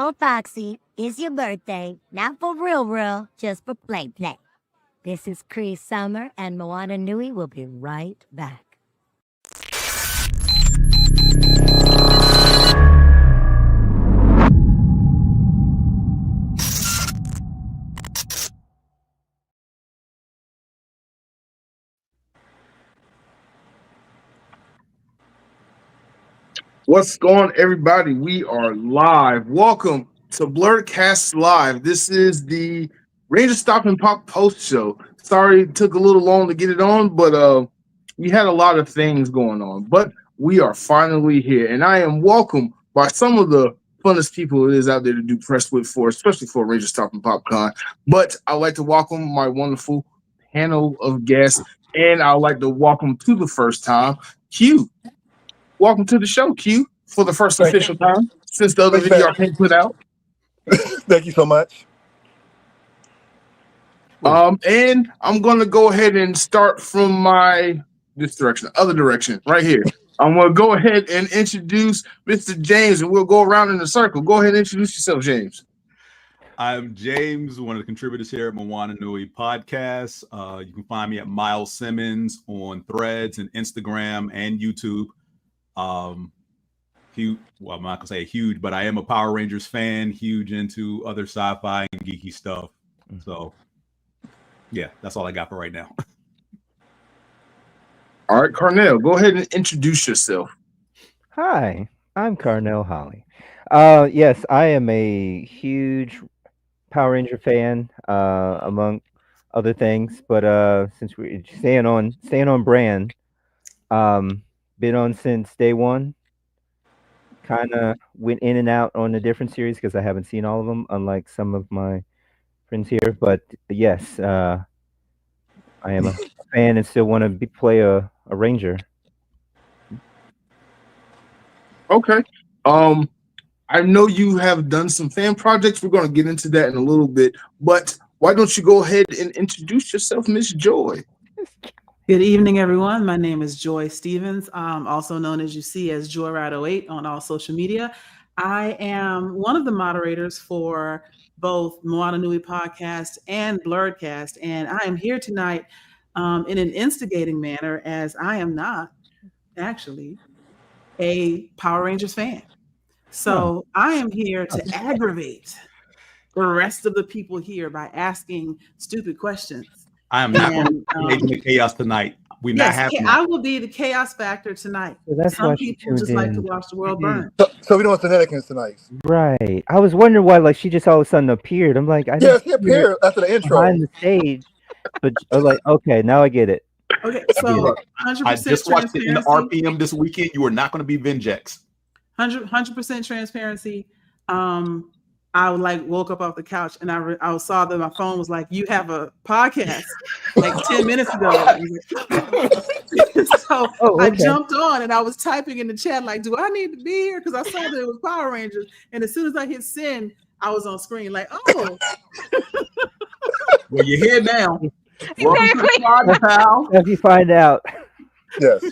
Oh, Foxy, it's your birthday. Not for real, just for play. This is Cree Summer, and Moana Nui will be right back. What's going on, everybody? We are live. Welcome to Blerdkast Live. This is the Rangerstop and Pop post show. Sorry it took a little long to get it on, but we had a lot of things going on. But we are finally here, and I am welcomed by some of the funnest people it is out there to do press with for, especially for Rangerstop and Popcorn. But I'd like to welcome my wonderful panel of guests, and I'd like to welcome to the first time Q. Welcome to the show, Q, for the first official time since the other video I can't put out. Thank you so much. And I'm gonna go ahead and start from this direction, the other direction, right here. I'm gonna go ahead and introduce Mr. James, and we'll go around in a circle. Go ahead and introduce yourself, James. I'm James, one of the contributors here at Moana Nui Podcast. You can find me at Miles Simmons on Threads and Instagram and YouTube. Huge, well, I'm not gonna say huge, but I am a Power Rangers fan, huge into other sci-fi and geeky stuff. So yeah, that's all I got for right now. All right, Carnell, go ahead and introduce yourself. Hi, I'm Carnell Holley. Yes, I am a huge Power Ranger fan, among other things, but since we're staying on brand, been on since day one. Kind of went in and out on the different series because I haven't seen all of them, unlike some of my friends here. But yes, I am a fan and still want to play a ranger. Okay. I know you have done some fan projects. We're going to get into that in a little bit, but why don't you go ahead and introduce yourself, Miss Joy? Good evening, everyone. My name is Joy Stevens, also known as you see as Joyride08 on all social media. I am one of the moderators for both Moana Nui Podcast and Blerdkast, and I am here tonight in an instigating manner, as I am not actually a Power Rangers fan. So I am here to aggravate the rest of the people here by asking stupid questions. I am not going to create the chaos tonight. We're not having I will be the chaos factor tonight. So that's Some why people just like to watch the world burn. So we don't want shenanigans tonight. Right. I was wondering why, like, she just all of a sudden appeared. I'm like, she appeared after the intro behind the stage, but I was like, okay, now I get it. Okay, so 100% I just watched it in the RPM this weekend. You are not going to be Vinjex. 100% transparency. I woke up off the couch and I saw that my phone was like, you have a podcast like 10 minutes ago. So I jumped on and I was typing in the chat like, do I need to be here? Because I saw that it was Power Rangers. And as soon as I hit send, I was on screen like, oh. Well, you're here now. If you find out. Yes.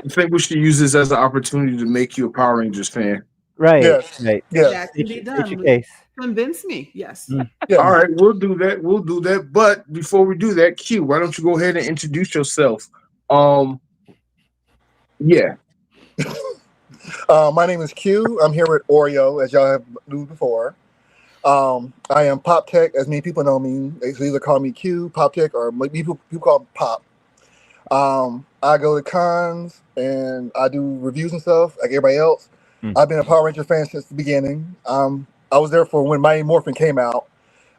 I think we should use this as an opportunity to make you a Power Rangers fan. Right. Yes. Right. Yes. That can be done. It's your case. Convince me. Yes. Yes. All right, we'll do that. But before we do that, Q, why don't you go ahead and introduce yourself? Yeah. My name is Q. I'm here with Oreo, as y'all have knew before. I am Pop Tech, as many people know me. They either call me Q, Pop Tech, or people call me Pop. I go to cons and I do reviews and stuff like everybody else. I've been a Power Ranger fan since the beginning. I was there for when Mighty Morphin came out.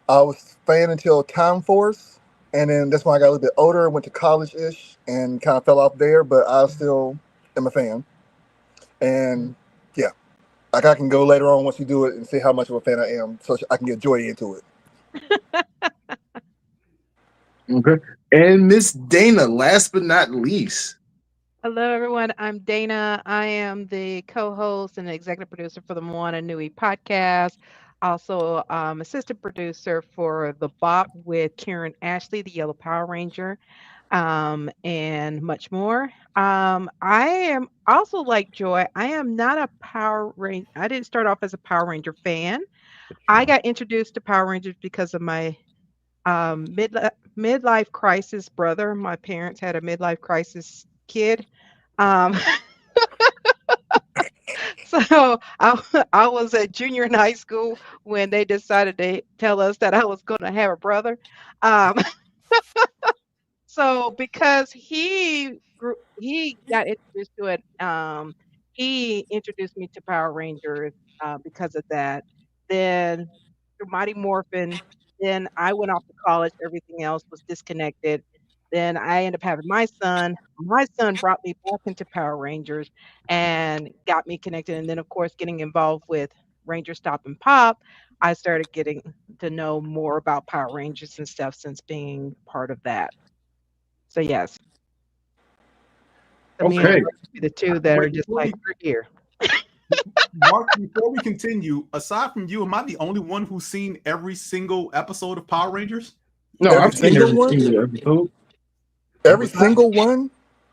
I was a fan until Time Force, and then that's when I got a little bit older, went to college-ish, and kind of fell off there, but I still am a fan. And yeah, like I can go later on once you do it and see how much of a fan I am, so I can get Joy into it. Okay. And Miss Dana, last but not least. Hello, everyone. I'm Dana. I am the co-host and executive producer for the Moana Nui Podcast. Also, assistant producer for The Bop with Karen Ashley, the Yellow Power Ranger. and much more. I am also like Joy. I am not a Power Ranger. I didn't start off as a Power Ranger fan. I got introduced to Power Rangers because of my midlife crisis brother. My parents had a midlife crisis kid. Um, so I was a junior in high school when they decided to tell us that I was going to have a brother. Um, so because he got introduced to it. He introduced me to Power Rangers because of that. Then through Mighty Morphin, then I went off to college. Everything else was disconnected. Then I ended up having my son. My son brought me back into Power Rangers and got me connected. And then, of course, getting involved with Rangerstop and Pop, I started getting to know more about Power Rangers and stuff since being part of that. So yes. So me and Okay. Mark would be the two that are Wait, just before like, we're here. Mark, before we continue, aside from you, am I the only one who's seen every single episode of Power Rangers? No, Every I've seen single every one? single episode. Every single one?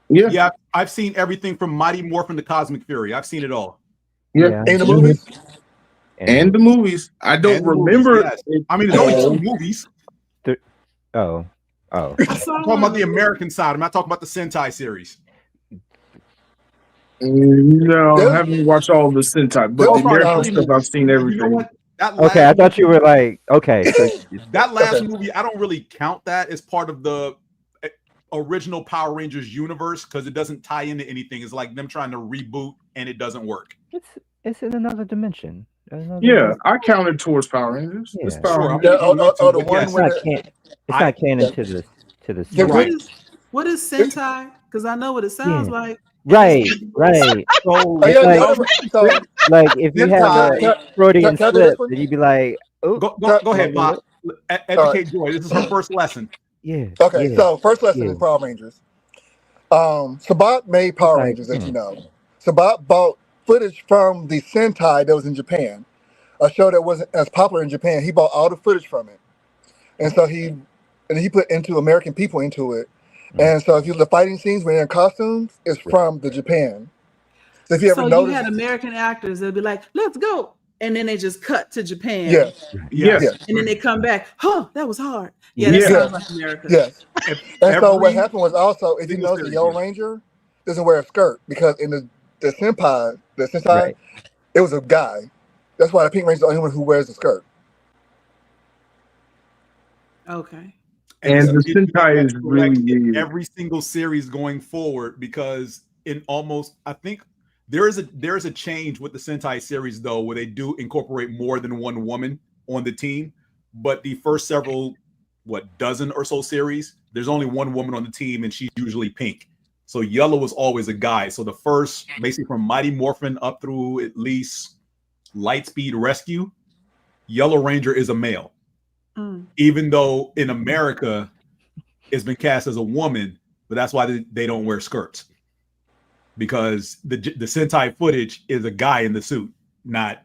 Yeah. Yeah, I've seen everything from Mighty Morphin to Cosmic Fury. I've seen it all. Yeah. In the movies? And the movies. I don't And the movies, remember. yes. I mean, there's only two movies. Oh. I I'm saw talking one about of the American side. I'm not talking about the Sentai series. No, I There's- haven't watched all of the Sentai, but there's the American one, stuff I've seen You know everything. what? That Okay, I last thought you were like, okay. So that last Okay. movie, I don't really count that as part of the original Power Rangers universe because it doesn't tie into anything. It's like them trying to reboot and it doesn't work. it's in another dimension. Yeah, I counted towards Power Rangers. It's Yeah. Power Sure, Rangers. Yeah, I'm gonna the but one yes. It's where not, it's I- not canon yeah. to the Yeah, series. right. what is Sentai? Because I know what it sounds Yeah. like. Right. So, Oh, yeah, like- whatever. So, Like if you have Sentai- a Freudian can I do this slip, one? then you'd be like, oh, go ahead, Pop. Educate Joy. This is her first lesson. yeah. okay, yeah. so first lesson Yeah. in Power Rangers. Sabat made Power Like, Rangers, as you know. Sabat bought footage from the Sentai that was in Japan, a show that wasn't as popular in Japan. He bought all the footage from it, and so he put into American people into it. And so if you the fighting scenes when they're in costumes, it's from the Japan. So if you ever So you notice, had American actors that'd be like, let's go. And then they just cut to Japan. yeah, Yes. Yeah. And then they come back. Huh, that was hard. Yeah, that Yeah. sounds like America. yes. If And so what every happened was also, if you single notice, the series, Yellow yeah. Ranger doesn't wear a skirt because in the Sentai, Right. it was a guy. That's why the Pink Ranger is the only one who wears a skirt. Okay. And the it's Sentai is correct really in weird. every single series going forward because in almost I think there is a change with the Sentai series though where they do incorporate more than one woman on the team, but the first several dozen or so series there's only one woman on the team and she's usually pink. So yellow was always a guy. So the first basically from Mighty Morphin up through at least Lightspeed Rescue, Yellow Ranger is a male. Even though in America it's been cast as a woman, but that's why they don't wear skirts because the Sentai footage is a guy in the suit, not.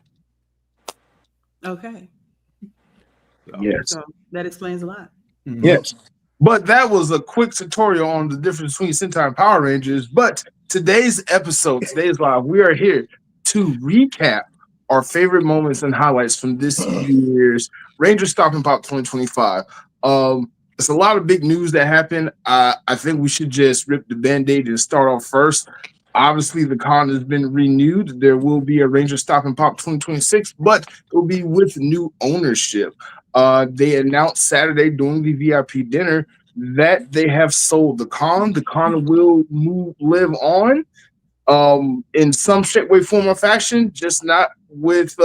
Okay. Yes. So that explains a lot. Yes. But that was a quick tutorial on the difference between Sentai and Power Rangers. But today's live, we are here to recap our favorite moments and highlights from this year's Rangerstop and Pop 2025. It's a lot of big news that happened. I think we should just rip the Band-Aid and start off first. Obviously, the con has been renewed. There will be a Rangerstop and Pop 2026, but it will be with new ownership. They announced Saturday during the VIP dinner that they have sold the con. The con will live on in some shape, way, form, or fashion, just not with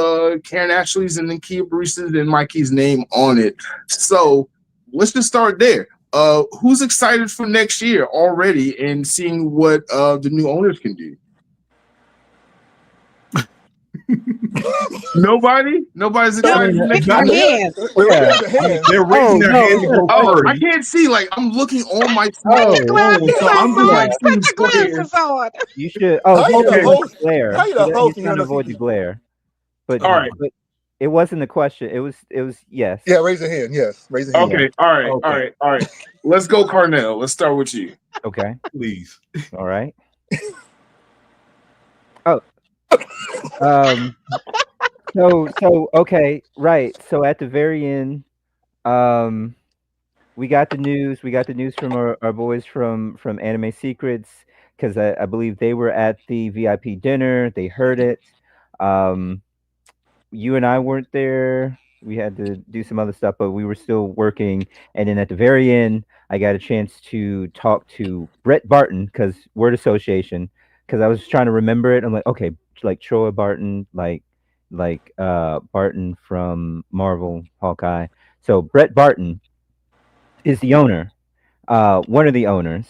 Karen Ashley's and then Kia Baristas and Mikey's name on it. So let's just start there. Who's excited for next year already and seeing what the new owners can do? Nobody's excited. No, for next raise your year? hand. They're raising their hand to go Oh, first. I can't see. Like I'm looking on my Glasses so on, I'm Mark. like Put seeing your squares. glasses on. You should. How Oh, you he's the trying to host? glare. How you the He's host and trying you to don't avoid see- the glare. But All right. It wasn't a question. It was yes. Yeah, raise your hand. Yes, raise your hand. Yeah. Okay, all right, all Okay. right, all right. Let's go, Carnell. Let's start with you. Okay. Please. All right. Oh. Um. So okay. Right. So at the very end, um, we got the news. We got the news from our boys from Anime Secrets because I believe they were at the VIP dinner. They heard it. Um, you and I weren't there. We had to do some other stuff, but we were still working. And then at the very end, I got a chance to talk to Brett Barton because word association. Because I was trying to remember it. I'm like, okay, like Troy Barton, like Barton from Marvel, Hawkeye. So Brett Barton is the owner, one of the owners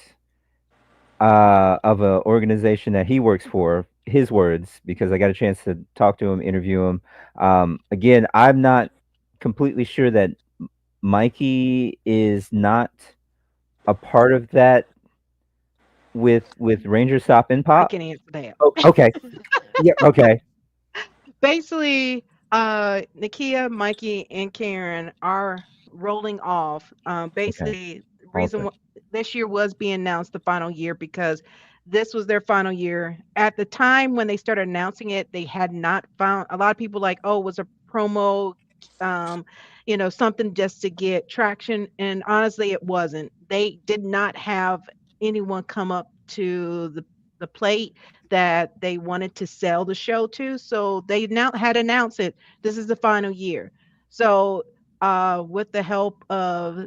of an organization that he works for. His words, because I got a chance to talk to him, interview him. Again, I'm not completely sure that Mikey is not a part of that with Rangerstop and I Pop. can answer that. Oh, okay. Yeah. Okay. Basically, Nakia, Mikey, and Karen are rolling off. Okay. Basically, reason Awesome. this year was being announced the final year because this was their final year. At the time when they started announcing it, they had not found a lot of people like, oh, it was a promo, um, something just to get traction. And honestly, it wasn't. They did not have anyone come up to the plate that they wanted to sell the show to. So they now had announced it. This is the final year. So with the help of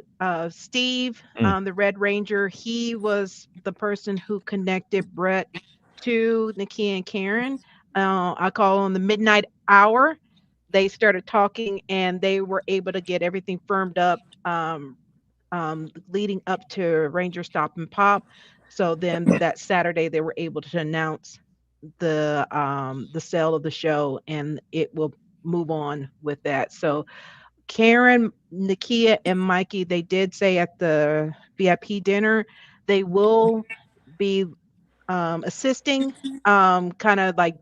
Steve, Mm. the Red Ranger, he was the person who connected Brett to Nikki and Karen. I call them the midnight hour. They started talking and they were able to get everything firmed up leading up to Rangerstop and Pop. So then that Saturday they were able to announce the sale of the show and it will move on with that. So Karen, Nakia, and Mikey, they did say at the VIP dinner they will be assisting, kind of like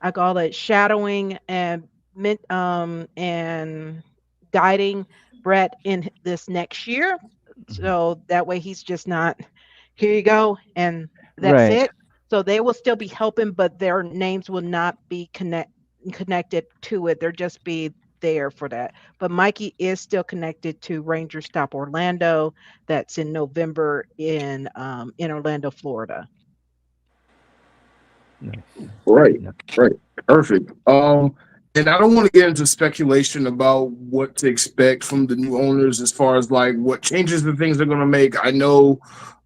I call it shadowing and guiding Brett in this next year. Mhm. So that way he's just not here you go and that's Right. it. So they will still be helping, but their names will not be connected to it. They'll just be there for that. But Mikey is still connected to Ranger Stop Orlando. That's in November in Orlando, Florida. Nice. Right, No. right, perfect. And I don't want to get into speculation about what to expect from the new owners as far as like what changes and things they're going to make. I know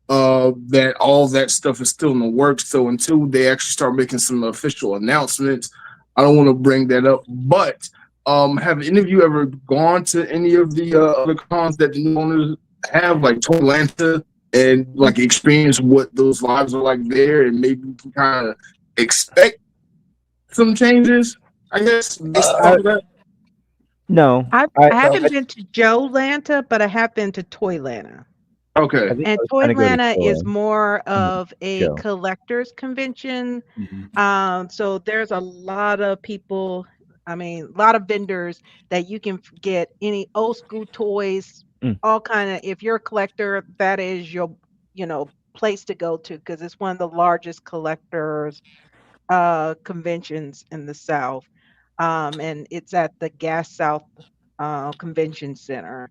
that all that stuff is still in the works. So until they actually start making some official announcements, I don't want to bring that up. But have any of you ever gone to any of the other cons that the new owners have, like to Atlanta, and like experience what those lives are like there, and maybe you can kind of expect some changes, I guess, based Uh, off I, of that? no. I no, haven't been to Joe Lanta, but I have been to Toylanta. Okay. I think And I was trying to go to Toylanta is Troy. more Mhm. of a Joe. collector's convention. Mhm. So there's a lot of people, I mean, a lot of vendors that you can get any old school toys, Mm. all kind of, if you're a collector, that is your, place to go to because it's one of the largest collectors conventions in the South. And it's at the Gas South Convention Center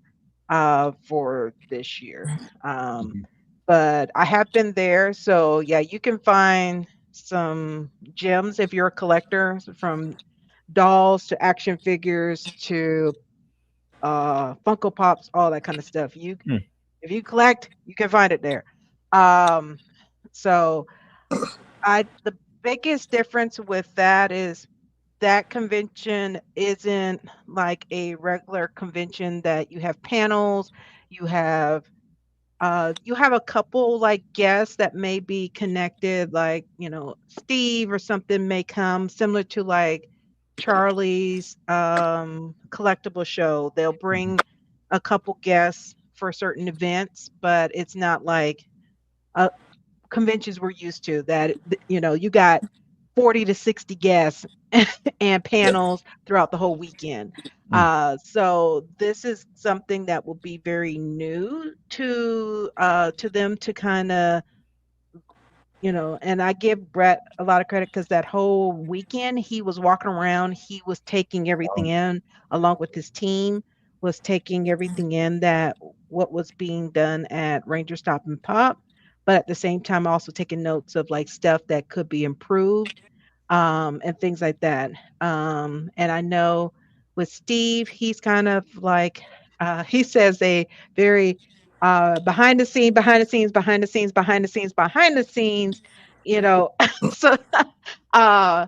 for this year. Um, Mhm. but I have been there. So, yeah, you can find some gems if you're a collector from dolls to action figures to Funko Pops, all that kind of stuff. Mm. If you collect, you can find it there. Um, so the biggest difference with that is that convention isn't like a regular convention that you have panels, you have you have a couple like guests that may be connected, like Steve or something may come similar to like Charlie's collectible show. They'll Mhm. bring a couple guests for certain events, but it's not like uh, conventions we're used to that you got 40 to 60 guests and panels throughout the whole weekend. So this is something that will be very new to them to kind of, and I give Brett a lot of credit because that whole weekend he was walking around, he was taking everything in along with his team, was taking everything in that what was being done at Rangerstop and Pop, but at the same time also taking notes of like stuff that could be improved, and things like that. And I know with Steve, he's kind of like he says a very behind the scene, behind the scenes, behind the scenes, behind the scenes, behind the scenes, you know. So uh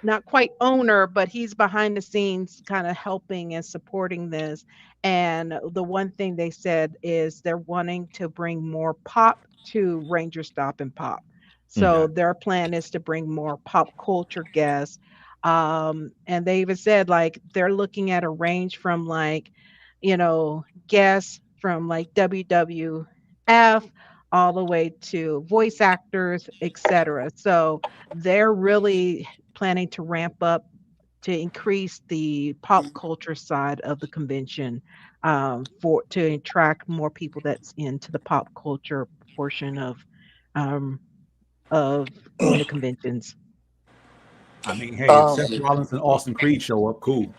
not quite owner, but he's behind the scenes kind of helping and supporting this. And the one thing they said is they're wanting to bring more pop to Ranger Stop and Pop. So their plan is to bring more pop culture guests. And they even said like they're looking at a range from like, guests from like WWF all the way to voice actors, etc. So they're really planning to ramp up to increase the pop culture side of the convention, for to attract more people that's into the pop culture portion um, of going to conventions. I mean, hey, if Seth Rollins and Austin Creed show up, cool.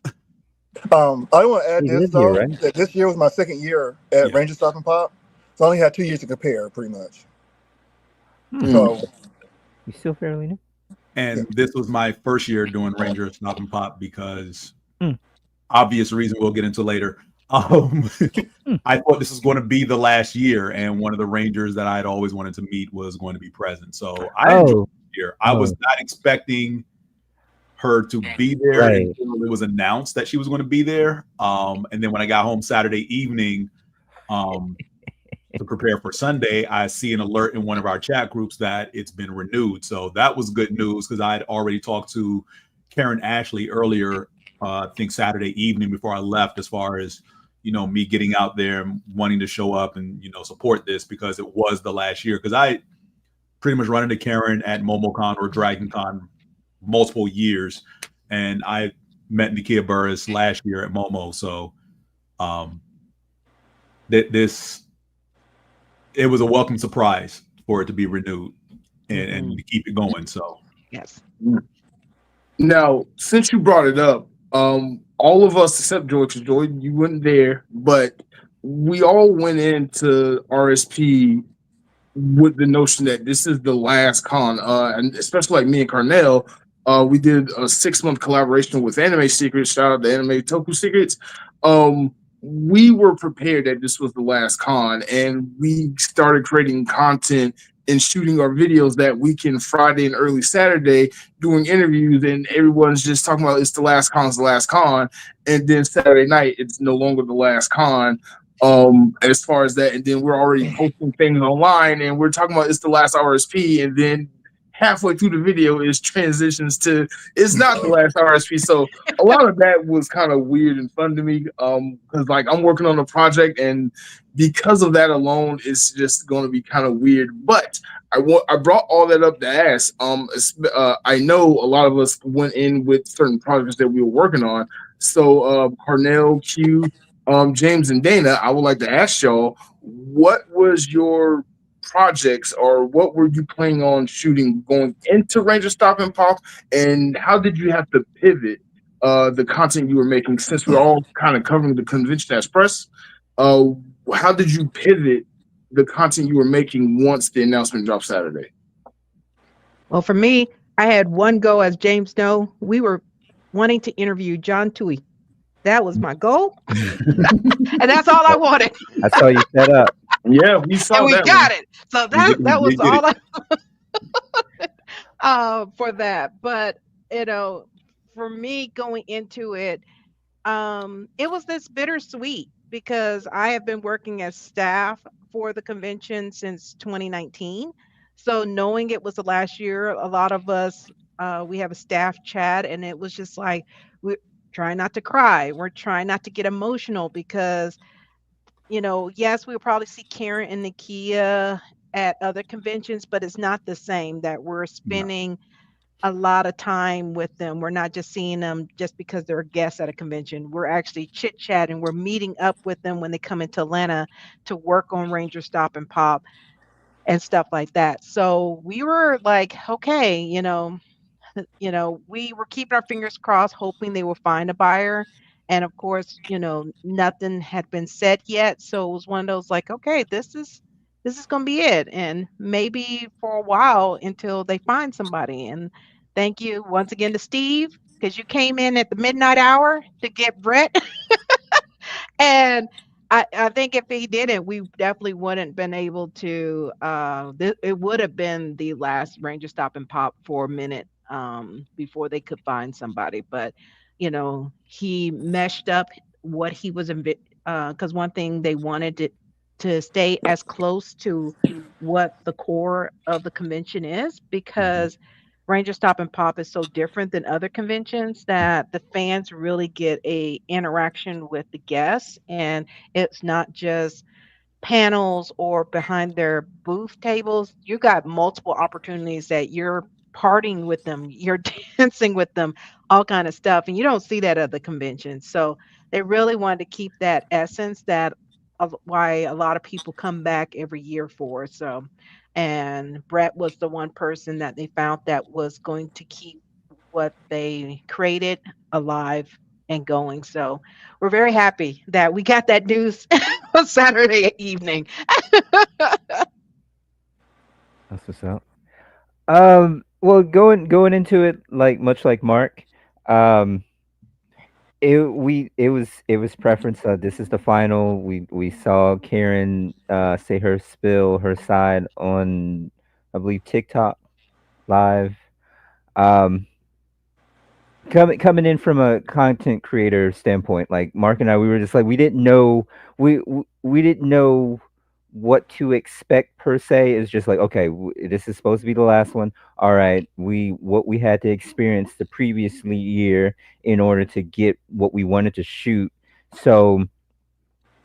I want to add He this lives though. here, right? That this year was my second year at Yeah. Ranger Stop and Pop, so I only had 2 years to compare, pretty much. Hmm. So You still fairly new? And this was my first year doing Rangerstop and Pop because Mm. obvious reason we'll get into later. I thought this was going to be the last year, and one of the Rangers that I had always wanted to meet was going to be present. So I enjoyed the year. I was not expecting her to be there until it was announced that she was going to be there. And then when I got home Saturday evening to prepare for Sunday, I see an alert in one of our chat groups that it's been renewed. So that was good news because I had already talked to Karen Ashley earlier, I think Saturday evening before I left, as far as me getting out there and wanting to show up and support this because it was the last year. Because I pretty much run into Karen at MomoCon or DragonCon multiple years, and I met Nakia Burris last year at Momo. So it was a welcome surprise for it to be renewed and to keep it going. So yes. Now, since you brought it up, all of us except George, you weren't there, but we all went into RSP with the notion that this is the last con, and especially like me and Carnell, we did a 6-month collaboration with Anime Secrets. Shout out to Anime Toku Secrets. We were prepared that this was the last con, and we started creating content and shooting our videos that weekend, Friday and early Saturday, doing interviews, and everyone's just talking about it's the last con, it's the last con, and then Saturday night it's no longer the last con. As far as that, and then we're already posting things online, and we're talking about it's the last RSP, and then halfway through the video is transitions to it's not the last RSP. So a lot of that was kind of weird and fun to me, because like I'm working on a project, and because of that alone, it's just going to be kind of weird. But I brought all that up to ask. I know a lot of us went in with certain projects that we were working on. So Carnell, Q, James, and Dana, I would like to ask y'all, what was your projects or what were you planning on shooting going into Rangerstop and Pop, and how did you have to pivot the content you were making, since we're all kind of covering the convention as press? How did you pivot the content you were making once the announcement dropped Saturday? Well, for me, I had one go, as James know. We were wanting to interview John Tui. That was my goal, and that's all I wanted. That's all you set up. Yeah, we saw and we that got one. it. So that was all I for that. But for me going into it, it was this bittersweet because I have been working as staff for the convention since 2019. So knowing it was the last year, a lot of us we have a staff chat, and it was just like we're trying not to cry. We're trying not to get emotional because yes, we'll probably see Karen and Nakia at other conventions, but it's not the same that we're spending a lot of time with them. We're not just seeing them just because they're guests at a convention. We're actually chit chatting. We're meeting up with them when they come into Atlanta to work on Ranger Stop and Pop and stuff like that. So we were like, okay, we were keeping our fingers crossed, hoping they will find a buyer. And of course, nothing had been said yet. So it was one of those like, okay, this is gonna be it. And maybe for a while until they find somebody. And thank you once again to Steve, because you came in at the midnight hour to get Brett. And I think if he didn't, we definitely wouldn't been able to. It would have been the last Ranger Stop and Pop for a minute before they could find somebody. But he meshed up what he was because one thing they wanted to stay as close to what the core of the convention is, Mhm. because Ranger Stop and Pop is so different than other conventions that the fans really get a interaction with the guests, and it's not just panels or behind their booth tables. You got multiple opportunities that you're partying with them, you're dancing with them, all kind of stuff, and you don't see that at the conventions. So they really wanted to keep that essence that of why a lot of people come back every year for. So, and Brett was the one person that they found that was going to keep what they created alive and going. So we're very happy that we got that news on Saturday evening. That's what's up. Well, going into it like much like Mark, um, it was preference. This is the final. We saw Karen say her spill her side on, I believe, TikTok live. Um, coming in from a content creator standpoint, like Mark and I, we were just like we didn't know what to expect per se. It's just like, okay, this is supposed to be the last one. All right, what we had to experience the previously year in order to get what we wanted to shoot. So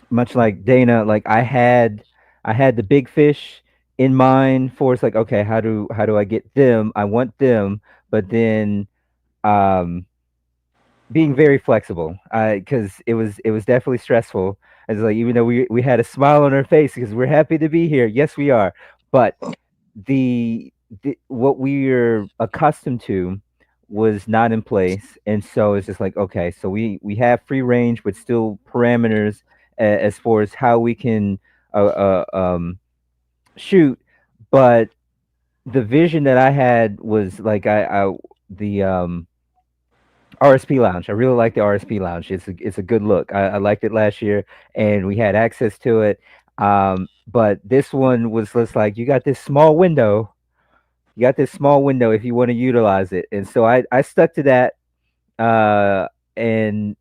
much like Dana, like I had the big fish in mind for, it's like, okay, how do I get them? I want them, but then um being very flexible, because it was definitely stressful. It's like, even though we had a smile on our face because we're happy to be here, yes we are, but the what we're accustomed to was not in place, and so it's just like, okay, so we have free range but still parameters, as far as how we can shoot. But the vision that I had was like, I the RSP Lounge. I really like the RSP Lounge. It's a good look. I liked it last year, and we had access to it. But this one was just like, you got this small window. You got this small window if you want to utilize it, and so I stuck to that. Uh, and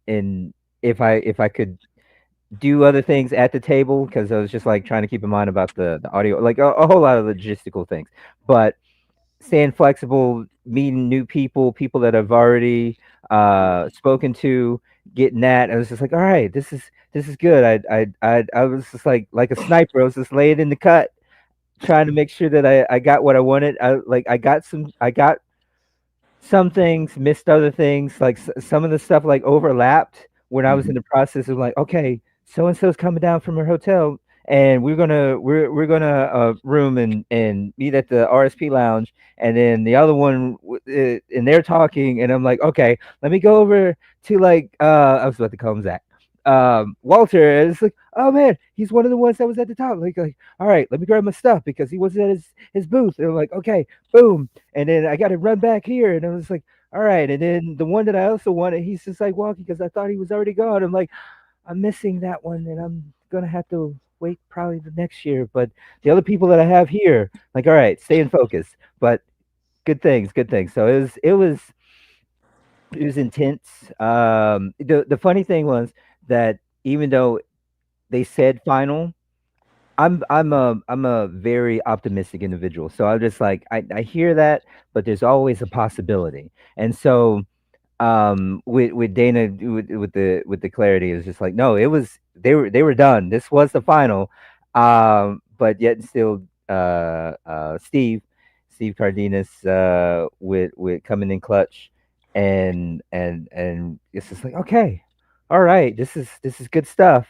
if I could do other things at the table, because I was just like trying to keep in mind about the audio, like a whole lot of logistical things, but staying flexible, meeting new people, people that I've already spoken to, getting that. I was just like, all right, this is good. I was just like a sniper. I was just laying in the cut, trying to make sure that I got what I wanted. I got some things, missed other things. Like some of the stuff like overlapped when I was in the process of like, okay, so and so's coming down from her hotel, and we're gonna room and meet at the RSP lounge, and then the other one and they're talking, and I'm like, okay, let me go over to like I was about to call him Zach. Walter, and it's like, oh man, he's one of the ones that was at the top. Like, all right, let me grab my stuff because he wasn't at his booth. And I'm like, okay, boom, and then I got to run back here, and I was like, all right. And then the one that I also wanted, he's just like walking because I thought he was already gone. I'm like, I'm missing that one, and I'm gonna have to wait probably the next year. But the other people that I have here, like, all right, stay in focus. But good things, good things. So it was intense. The funny thing was that even though they said final, I'm a very optimistic individual. So I'm just like, I hear that, but there's always a possibility. And so with Dana, with the clarity, it's just like, no, it was, they were done. This was the final. But yet still, Steve Steve Cardenas with coming in clutch, and it's just like, okay, all right, this is good stuff.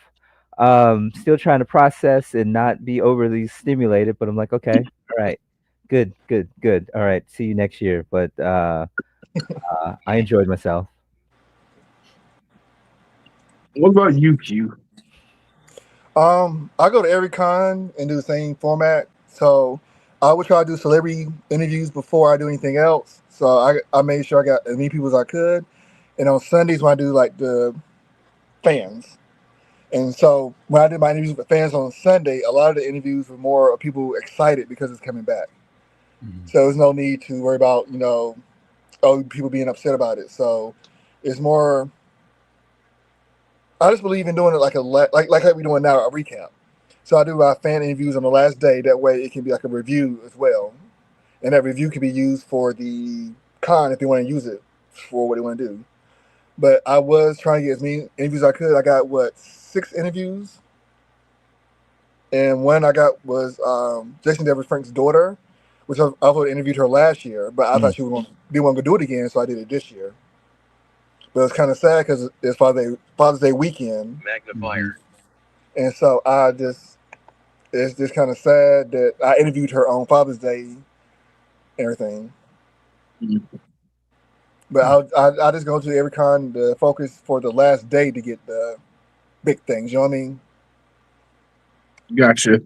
Still trying to process and not be overly stimulated, but I'm like, okay, all right, good, good, good. All right, see you next year. But I enjoyed myself. What about you, Q? I go to every con and do the same format. So I would try to do celebrity interviews before I do anything else. So I made sure I got as many people as I could. And on Sundays when I do like the fans. And so when I did my interviews with fans on Sunday, a lot of the interviews were more of people excited because it's coming back. So there's no need to worry about, people being upset about it. So it's more, I just believe in doing it like like we're doing now, a recap. So I do my fan interviews on the last day. That way it can be like a review as well. And that review can be used for the con if they want to use it for what they want to do. But I was trying to get as many interviews as I could. I got, 6 interviews? And one I got was Jason Dever Frank's daughter, which I've interviewed her last year, but I thought she didn't want to do it again, so I did it this year. But it's kind of sad because it's Father's Day weekend. Magnifier. And so it's just kind of sad that I interviewed her on Father's Day and everything. But I just go to every con to focus for the last day to get the big things. You know what I mean? Gotcha.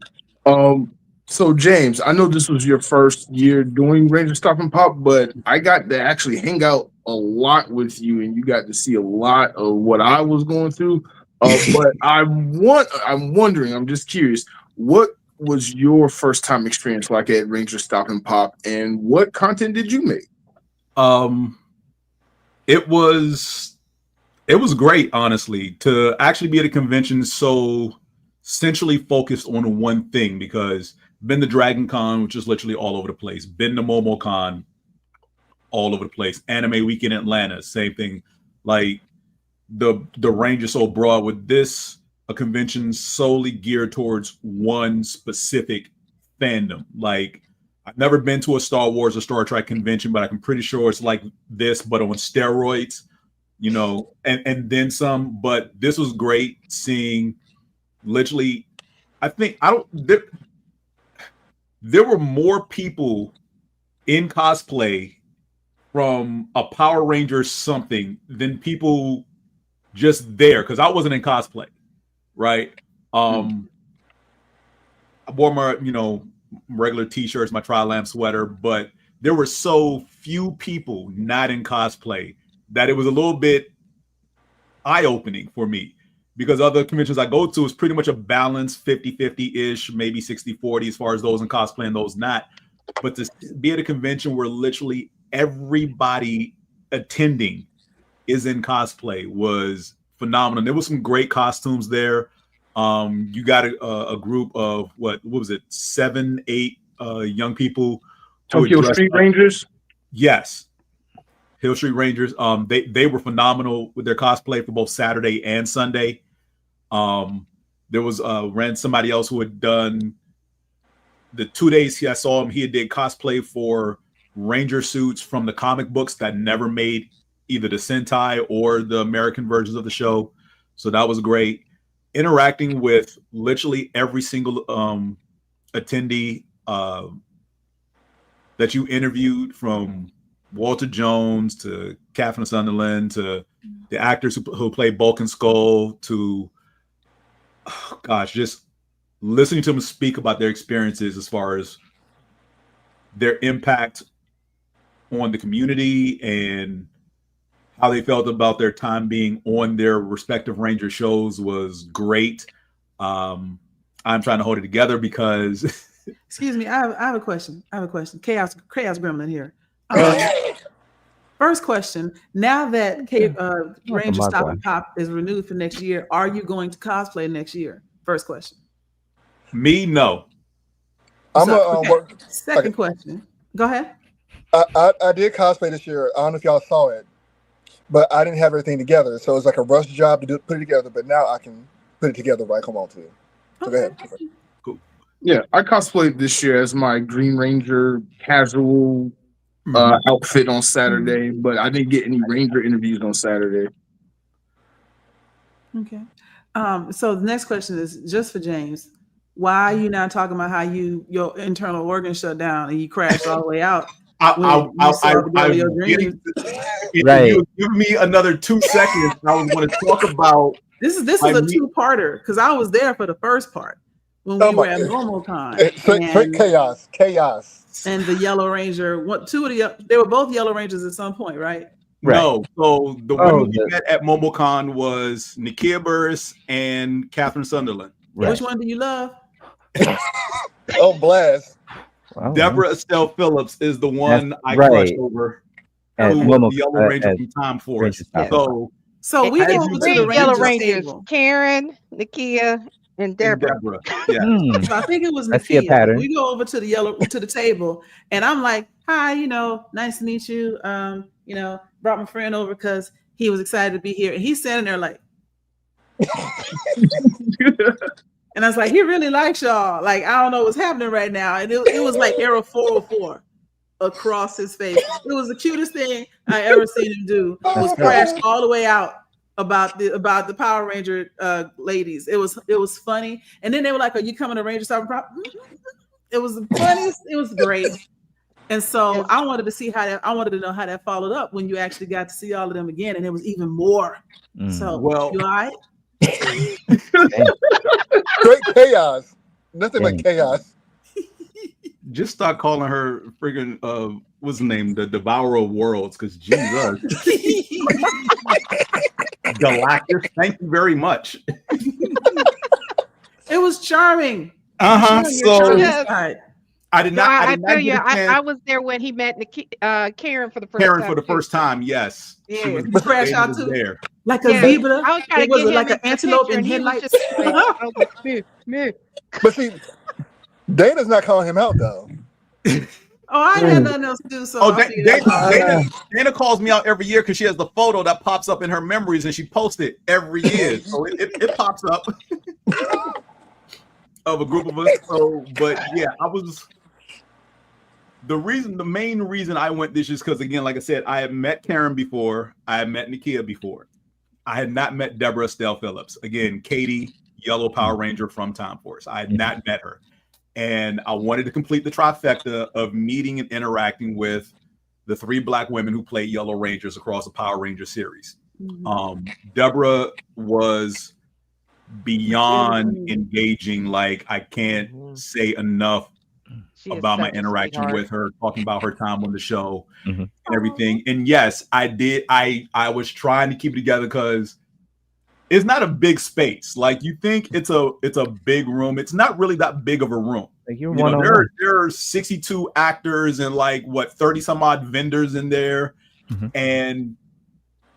So James, I know this was your first year doing Rangerstop and Pop, but I got to actually hang out a lot with you, and you got to see a lot of what I was going through. But I'm wondering, I'm just curious, what was your first time experience like at Rangerstop and Pop, and what content did you make? It was great, honestly, to actually be at a convention so centrally focused on one thing, because been to Dragon Con, which is literally all over the place, been to MomoCon, all over the place, Anime Week in Atlanta, same thing. Like the range is so broad. With this, a convention solely geared towards one specific fandom. Like, I've never been to a Star Wars or Star Trek convention, but I'm pretty sure it's like this, but on steroids, and then some. But this was great seeing literally, there were more people in cosplay from a Power Ranger something than people just there, because I wasn't in cosplay, right? I wore my, regular t-shirts, my Tri-Lamp sweater, but there were so few people not in cosplay that it was a little bit eye-opening for me, because other conventions I go to is pretty much a balance 50-50-ish, maybe 60-40 as far as those in cosplay and those not. But to be at a convention where literally everybody attending is in cosplay was phenomenal. There was some great costumes there. You got a group of what was it, 7-8 young people. Tokyo Street Rangers? Yes. Hill Street Rangers. They were phenomenal with their cosplay for both Saturday and Sunday. There was somebody else who had done the 2 days I saw him. He did cosplay for Ranger suits from the comic books that never made either the Sentai or the American versions of the show. So that was great. Interacting with literally every single attendee that you interviewed, from Walter Jones to Catherine Sunderland to the actors who played Bulk and Skull to, just listening to them speak about their experiences as far as their impact on the community and how they felt about their time being on their respective Ranger shows was great. I'm trying to hold it together because excuse me, I have a question. Chaos Gremlin here. First question: now that Rangerstop and Pop is renewed for next year, are you going to cosplay next year? First question. Me, no. Second question. Go ahead. I did cosplay this year. I don't know if y'all saw it, but I didn't have everything together, so it's like a rush job to put it together. But now I can put it together right. Come on to it. So go ahead. Cool. Yeah, I cosplayed this year as my Green Ranger casual outfit on Saturday, but I didn't get any Ranger interviews on Saturday. Okay. So the next question is just for James. Why are you now talking about how your internal organ shut down and you crashed all the way out? Right. If you give me another 2 seconds, I was going to talk about this is a two-parter because I was there for the first part when we were at NormalCon. Straight chaos. And the Yellow Ranger, they were both Yellow Rangers at some point, right? No. So the women we met at MomoCon was Nakia Burris and Catherine Sunderland. Right. Which one do you love? Oh, blast. Wow. Deborah Estelle Phillips is the one I crushed over. Who was the Yellow Ranger from Time Force. So we go over to the Yellow Rangers. table. Karen, Nakia, and Deborah. Yeah. So I think it was Nakia. I see a pattern. We go over to the table, and I'm like, "Hi, nice to meet you. Brought my friend over because he was excited to be here, and he's standing there like." And I was like, he really likes y'all. Like, I don't know what's happening right now. And it was like Arrow 404 across his face. It was the cutest thing I ever seen him do. Was crash all the way out about the Power Ranger ladies. It was funny. And then they were like, "Are you coming to Rangerstop and Pop?" It was the funniest. It was great. And so I wanted to know how that followed up when you actually got to see all of them again, and it was even more. So you all right? Straight chaos. Nothing but chaos. Just start calling her friggin' what's the name? The Devourer of Worlds, because Jesus. Galactus, thank you very much. It was charming. So I did not. I tell you, I was there when he met Karen for the first time. Karen for the first time, yes. Yeah, she was crash out too. There. Like a zebra. I was trying to get him like an antelope in headlights. But see, Dana's not calling him out though. I ain't had nothing else to do. So Dana calls me out every year because she has the photo that pops up in her memories, and she posts it every year. So it pops up of a group of us. So, but yeah, I was. The main reason I went this is because, again, like I said, I had met Karen before. I had met Nakia before. I had not met Deborah Estelle Phillips. Again, Katie, Yellow Power Ranger from Time Force. I had not met her. And I wanted to complete the trifecta of meeting and interacting with the 3 Black women who played Yellow Rangers across the Power Ranger series. Deborah was beyond engaging. Like, I can't say enough about my interaction with her, talking about her time on the show and everything. And yes, I did. I was trying to keep it together because it's not a big space. Like, you think it's a big room. It's not really that big of a room. Like there are 62 actors and 30 some odd vendors in there. And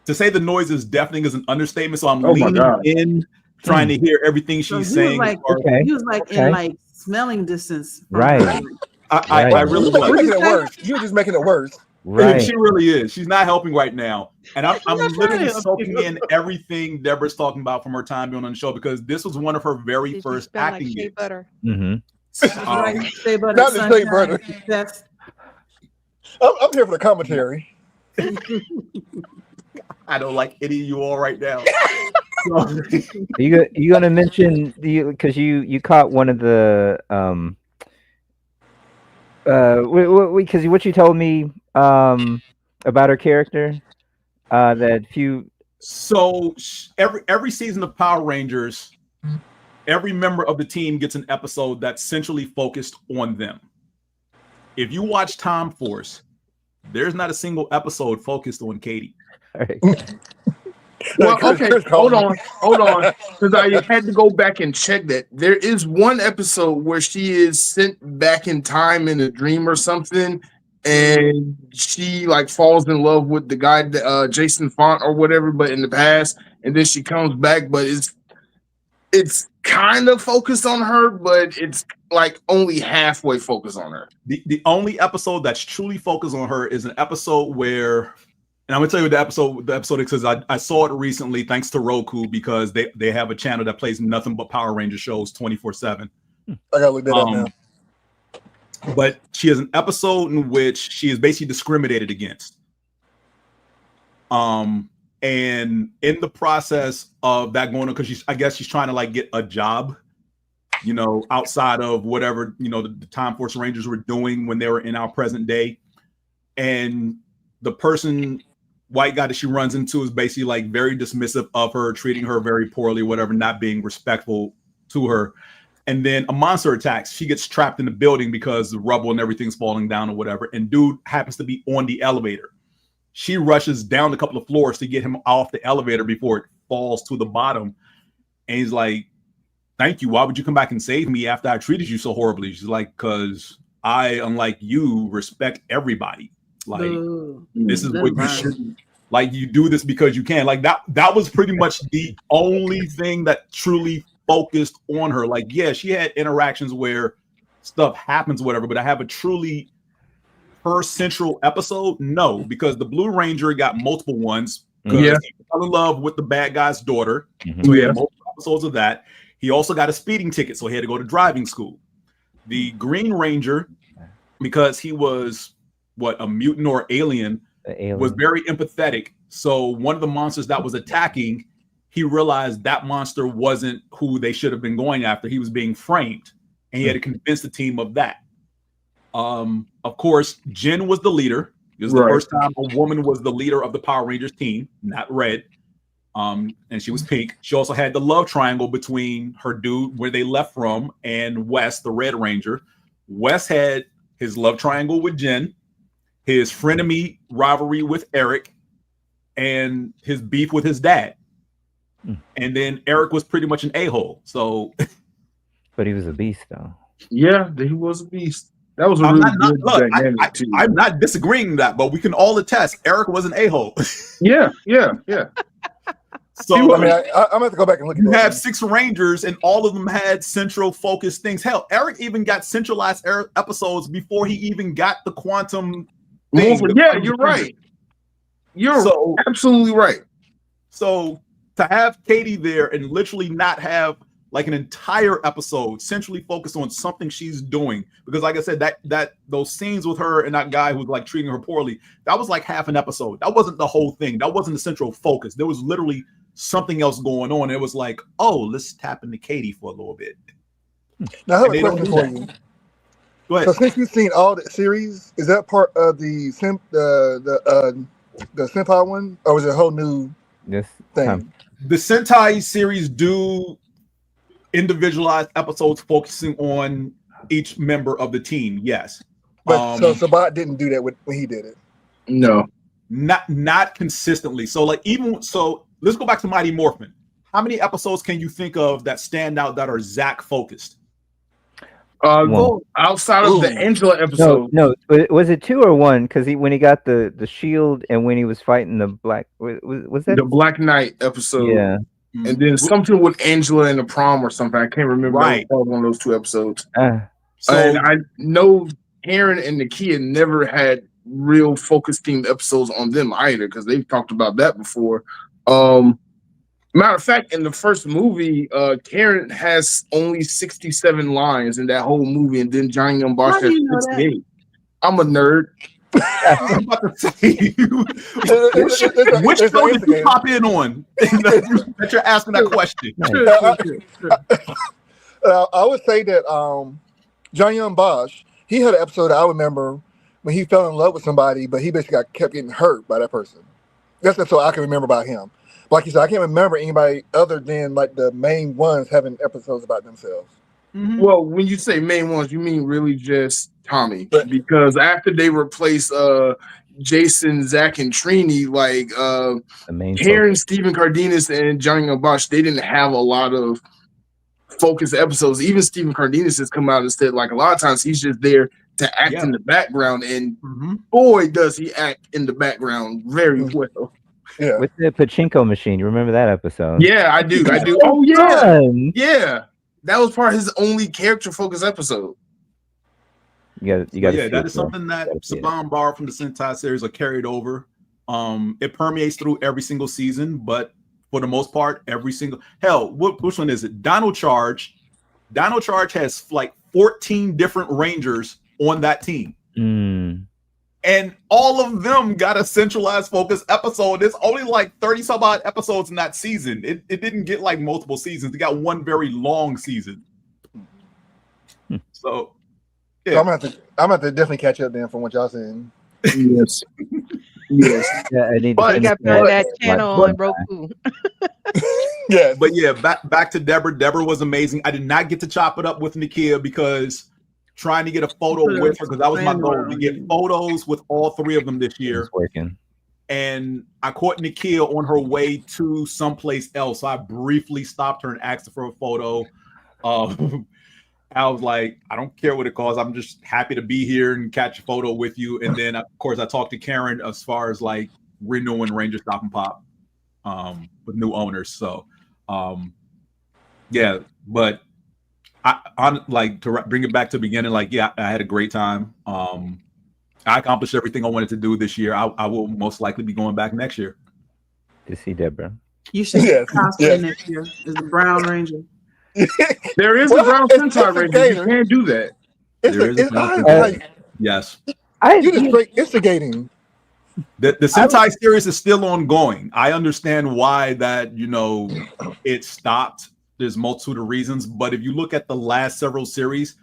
to say the noise is deafening is an understatement. So I'm leaning in, trying to hear everything she's saying. He was in smelling distance. Right. I really was. You're making it worse. You're just making it worse. Right. She really is. She's not helping right now. And I'm literally soaking in everything Deborah's talking about from her time being on the show, because this was one of her very first acting gigs. Butter. Shea butter. Not the shea butter. I'm here for the commentary. I don't like any of you all right now. You gonna mention because you caught one of the because what you told me about her character So every season of Power Rangers, every member of the team gets an episode that's centrally focused on them. If you watch Time Force, there's not a single episode focused on Katie. Right. Well, okay, hold on, because I had to go back and check that. There is one episode where she is sent back in time in a dream or something, and she falls in love with the guy, Jason Font or whatever, but in the past, and then she comes back, but it's kind of focused on her, but it's only halfway focused on her. The only episode that's truly focused on her is an episode where. And I'm gonna tell you the episode because I saw it recently thanks to Roku, because they have a channel that plays nothing but Power Ranger shows 24/7. I gotta look that up now. But she has an episode in which she is basically discriminated against. And in the process of that going on, because I guess she's trying to like get a job, you know, outside of whatever, you know, the Time Force Rangers were doing when they were in our present day. And the white guy that she runs into is basically like very dismissive of her, treating her very poorly, whatever, not being respectful to her. And then a monster attacks. She gets trapped in the building because the rubble and everything's falling down or whatever. And dude happens to be on the elevator. She rushes down a couple of floors to get him off the elevator before it falls to the bottom. And he's like, thank you. Why would you come back and save me after I treated you so horribly? She's like, because I, unlike you, respect everybody. Like, this is what you should, like, you do this because you can. Like, that was pretty much the only thing that truly focused on her. Like, yeah, she had interactions where stuff happens, whatever, but I have a truly her central episode. No, because the Blue Ranger got multiple ones. He fell in love with the bad guy's daughter. So he had multiple episodes of that. He also got a speeding ticket, so he had to go to driving school. The Green Ranger, because he was a mutant or alien, was very empathetic. So one of the monsters that was attacking, he realized that monster wasn't who they should have been going after. He was being framed, and he had to convince the team of that. Of course, Jen was the leader. It was the first time a woman was the leader of the Power Rangers team, not red. And she was pink. She also had the love triangle between her dude, where they left from, and Wes, the Red Ranger. Wes had his love triangle with Jen, his frenemy rivalry with Eric, and his beef with his dad. And then Eric was pretty much an a-hole. So, but he was a beast, though. Yeah, he was a beast. That was a really good dynamic too. I'm not disagreeing that, but we can all attest Eric was an a-hole. Yeah. So I mean, I'm gonna have to go back and look at that. You have 6 Rangers, and all of them had central focused things. Hell, Eric even got centralized episodes before he even got the quantum thing. Yeah, you're right. You're absolutely right. So to have Katie there and literally not have like an entire episode centrally focused on something she's doing, because like I said, that those scenes with her and that guy who's like treating her poorly, that was like half an episode. That wasn't the whole thing. That wasn't the central focus. There was literally something else going on. It was like, oh, let's tap into Katie for a little bit. Now I have a question for you. Go ahead. So since you've seen all the series, is that part of the Senpai one, or was it a whole new thing? The Sentai series do individualized episodes focusing on each member of the team. Yes, but so Sabat didn't do that when he did it. No, not consistently. So like let's go back to Mighty Morphin. How many episodes can you think of that stand out that are Zach focused? Outside of the Angela episode. No, was it 2 or 1? Because when he got the shield and when he was fighting the black, was that the Black Knight episode? Yeah. And then something with Angela in the prom or something. I can't remember. Right. One of those 2 episodes. So and I know Aaron and Nakia never had real focus themed episodes on them either, because they've talked about that before. Matter of fact, in the first movie, Karen has only 67 lines in that whole movie, and then Johnny Young Bosch has 68. I'm a nerd. I'm about to say, which show did you pop in on that you're asking that question? I would say that John Young Bosch, he had an episode I remember when he fell in love with somebody, but he basically kept getting hurt by that person. That's the episode I can remember about him. But like you said, I can't remember anybody other than like the main ones having episodes about themselves. Mm-hmm. Well, when you say main ones, you mean really just Tommy, because after they replace Jason, Zach, and Trini, like Karen, Stephen Cardenas, and Johnny Bosch, they didn't have a lot of focused episodes. Even Stephen Cardenas has come out and said, like, a lot of times he's just there to act in the background, and boy, does he act in the background very well. Yeah, with the pachinko machine. You remember that episode? Yeah, I do. Oh yeah, yeah. That was part of his only character focused episode. You got. Yeah, that is something that Saban borrowed from the Sentai series or carried over. It permeates through every single season, but for the most part, every single which one is it? Dino Charge Dino Charge has like 14 different Rangers on that team. And all of them got a centralized focus episode. There's only like 30 some odd episodes in that season. It didn't get like multiple seasons. It got one very long season. So, yeah. So I'm gonna have to definitely catch up then from what y'all saying. Yes. Yes. Yeah, I need You got that channel on but- Roku. Yes. But yeah, back to Deborah. Deborah was amazing. I did not get to chop it up with Nakia because trying to get a photo with her, because that was my goal, to get photos with all three of them this year. It's working. And I caught Nakia on her way to someplace else. So I briefly stopped her and asked her for a photo. I was like, I don't care what it costs. I'm just happy to be here and catch a photo with you. And then, of course, I talked to Karen as far as like renewing Rangerstop and Pop with new owners. So, yeah, but on like to bring it back to the beginning, like, yeah, I had a great time. I accomplished everything I wanted to do this year. I will most likely be going back next year To see Deborah. You should Yes, cosplay yes. next year as the Brown Ranger. There is Well, a Brown it's Sentai Ranger. You instigator. can't do that. There is a Brown like, Yes. you just straight instigating. The Sentai series is still ongoing. I understand why that, it stopped. There's multitude of reasons, but if you look at the last several series,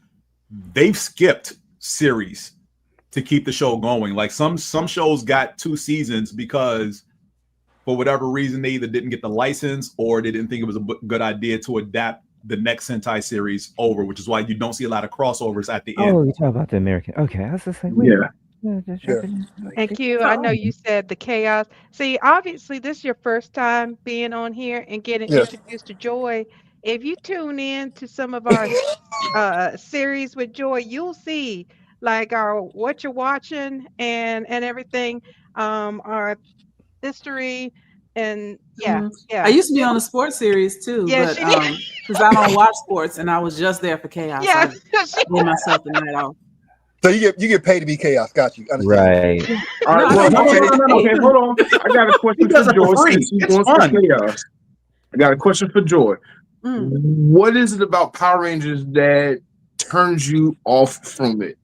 they've skipped series to keep the show going. Like some shows got 2 seasons because for whatever reason they either didn't get the license or they didn't think it was a good idea to adapt the next Sentai series over, which is why you don't see a lot of crossovers at the end. Oh, you talk about the American. Okay, I was just like, wait. Yeah. And Q, I know you said the chaos. See, obviously, this is your first time being on here and getting Yes. introduced to Joy. If you tune in to some of our series with Joy, you'll see like our what you're watching and everything, our history, and yeah. I used to be on the sports series too, Yeah, but she did. because I don't watch sports and I was just there for chaos. Yeah, I gave myself the night off. So you get paid to be chaos. Got you. Understand. Right. All right. No, Well, okay, hold on. I got a question does for it for Joy. free. Since she's It's going for fun. chaos. I got a question for Joy. What is it about Power Rangers that turns you off from it?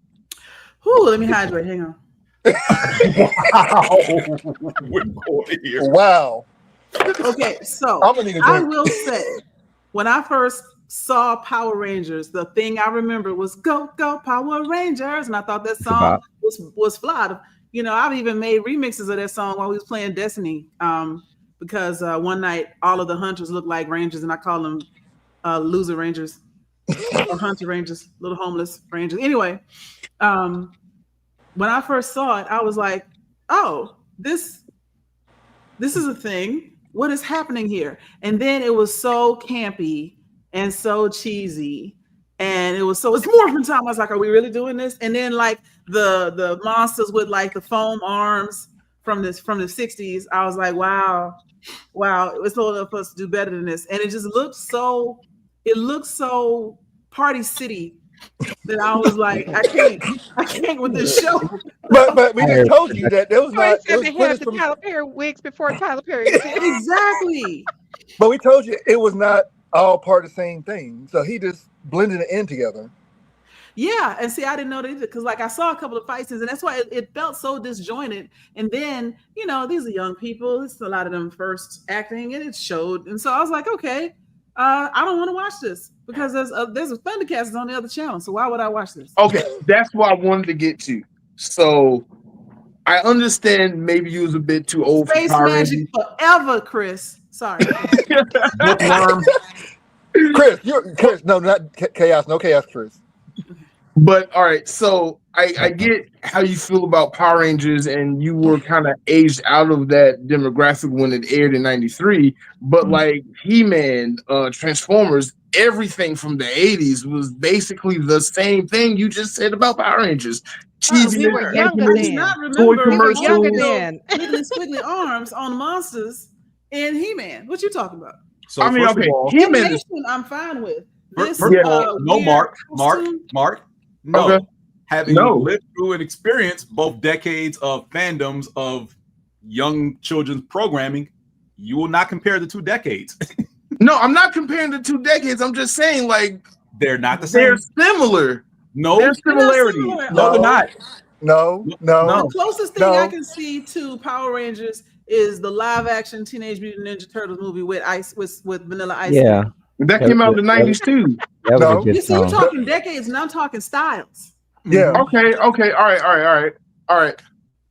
Whew, let me hydrate. Hang on. Wow. Okay, so I'm gonna need a I drink. will say, when I first saw Power Rangers, the thing I remember was "Go Go Power Rangers," and I thought that song was fly. I've even made remixes of that song while we was playing Destiny, because one night all of the hunters looked like Rangers, and I call them loser Rangers or hunter Rangers, little homeless Rangers. Anyway, when I first saw it, I was like, "Oh, this is a thing. What is happening here?" And then it was so campy and so cheesy, and it's Morphin time. I was like, "Are we really doing this?" And then like the monsters with like the foam arms from the 60s, I was like, "Wow, it's old enough for us to do better than this." And it just looked so Party City that I was like, I can't with this show. But we just told you that there was Joy not. said It they was had the from, Tyler Perry wigs before Tyler Perry. Exactly. but we told you it was not all part of the same thing. So he just blended it in together. Yeah, and see, I didn't know that either because, like, I saw a couple of fight scenes, and that's why it felt so disjointed. And then, these are young people; it's a lot of them first acting, and it showed. And so I was like, okay, I don't want to watch this because there's a Thundercats on the other channel. So why would I watch this? Okay, that's what I wanted to get to. So I understand maybe you was a bit too old Space for Power Magic Rangers. forever, Chris. Sorry. Bookworm. Chris, no, not chaos, no chaos, Chris. But all right, so I get how you feel about Power Rangers, and you were kind of aged out of that demographic when it aired in '93. But like He-Man, Transformers, everything from the '80s was basically the same thing you just said about Power Rangers. Cheesy, we were younger I do then. not toy remember We were commercials. younger then. wiggly squiggly arms on monsters in He-Man. What you talking about? So I mean, first okay, of all, He-Man is Animation, I'm fine with. first This, of all, no, weird Mark. No. Okay. Having No. lived through and experienced both decades of fandoms of young children's programming, you will not compare the 2 decades. no, I'm not comparing the 2 decades. I'm just saying, like, They're not the They're same. similar. No, There's They're not similarities. similar. no, they're not. No. The closest thing I No. can see to Power Rangers is the live-action Teenage Mutant Ninja Turtles movie with Vanilla Ice. Yeah, That came out in the 90s too. that was No. a good You see, you're song. talking decades, and I'm talking styles. Yeah. Okay. All right.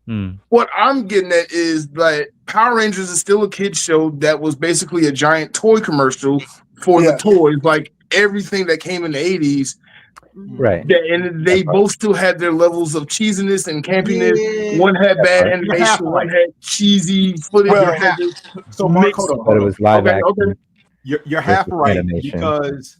Hmm. What I'm getting at is that Power Rangers is still a kid's show that was basically a giant toy commercial for the Yeah. toys, like everything that came in the 80s. Right. And they both still had their levels of cheesiness and campiness. Yeah. One had bad right. animation, You're one had cheesy footage. Well, that had this So Mark, mixed- hold on. But it was live Okay, action. okay. You're half versus right animation. because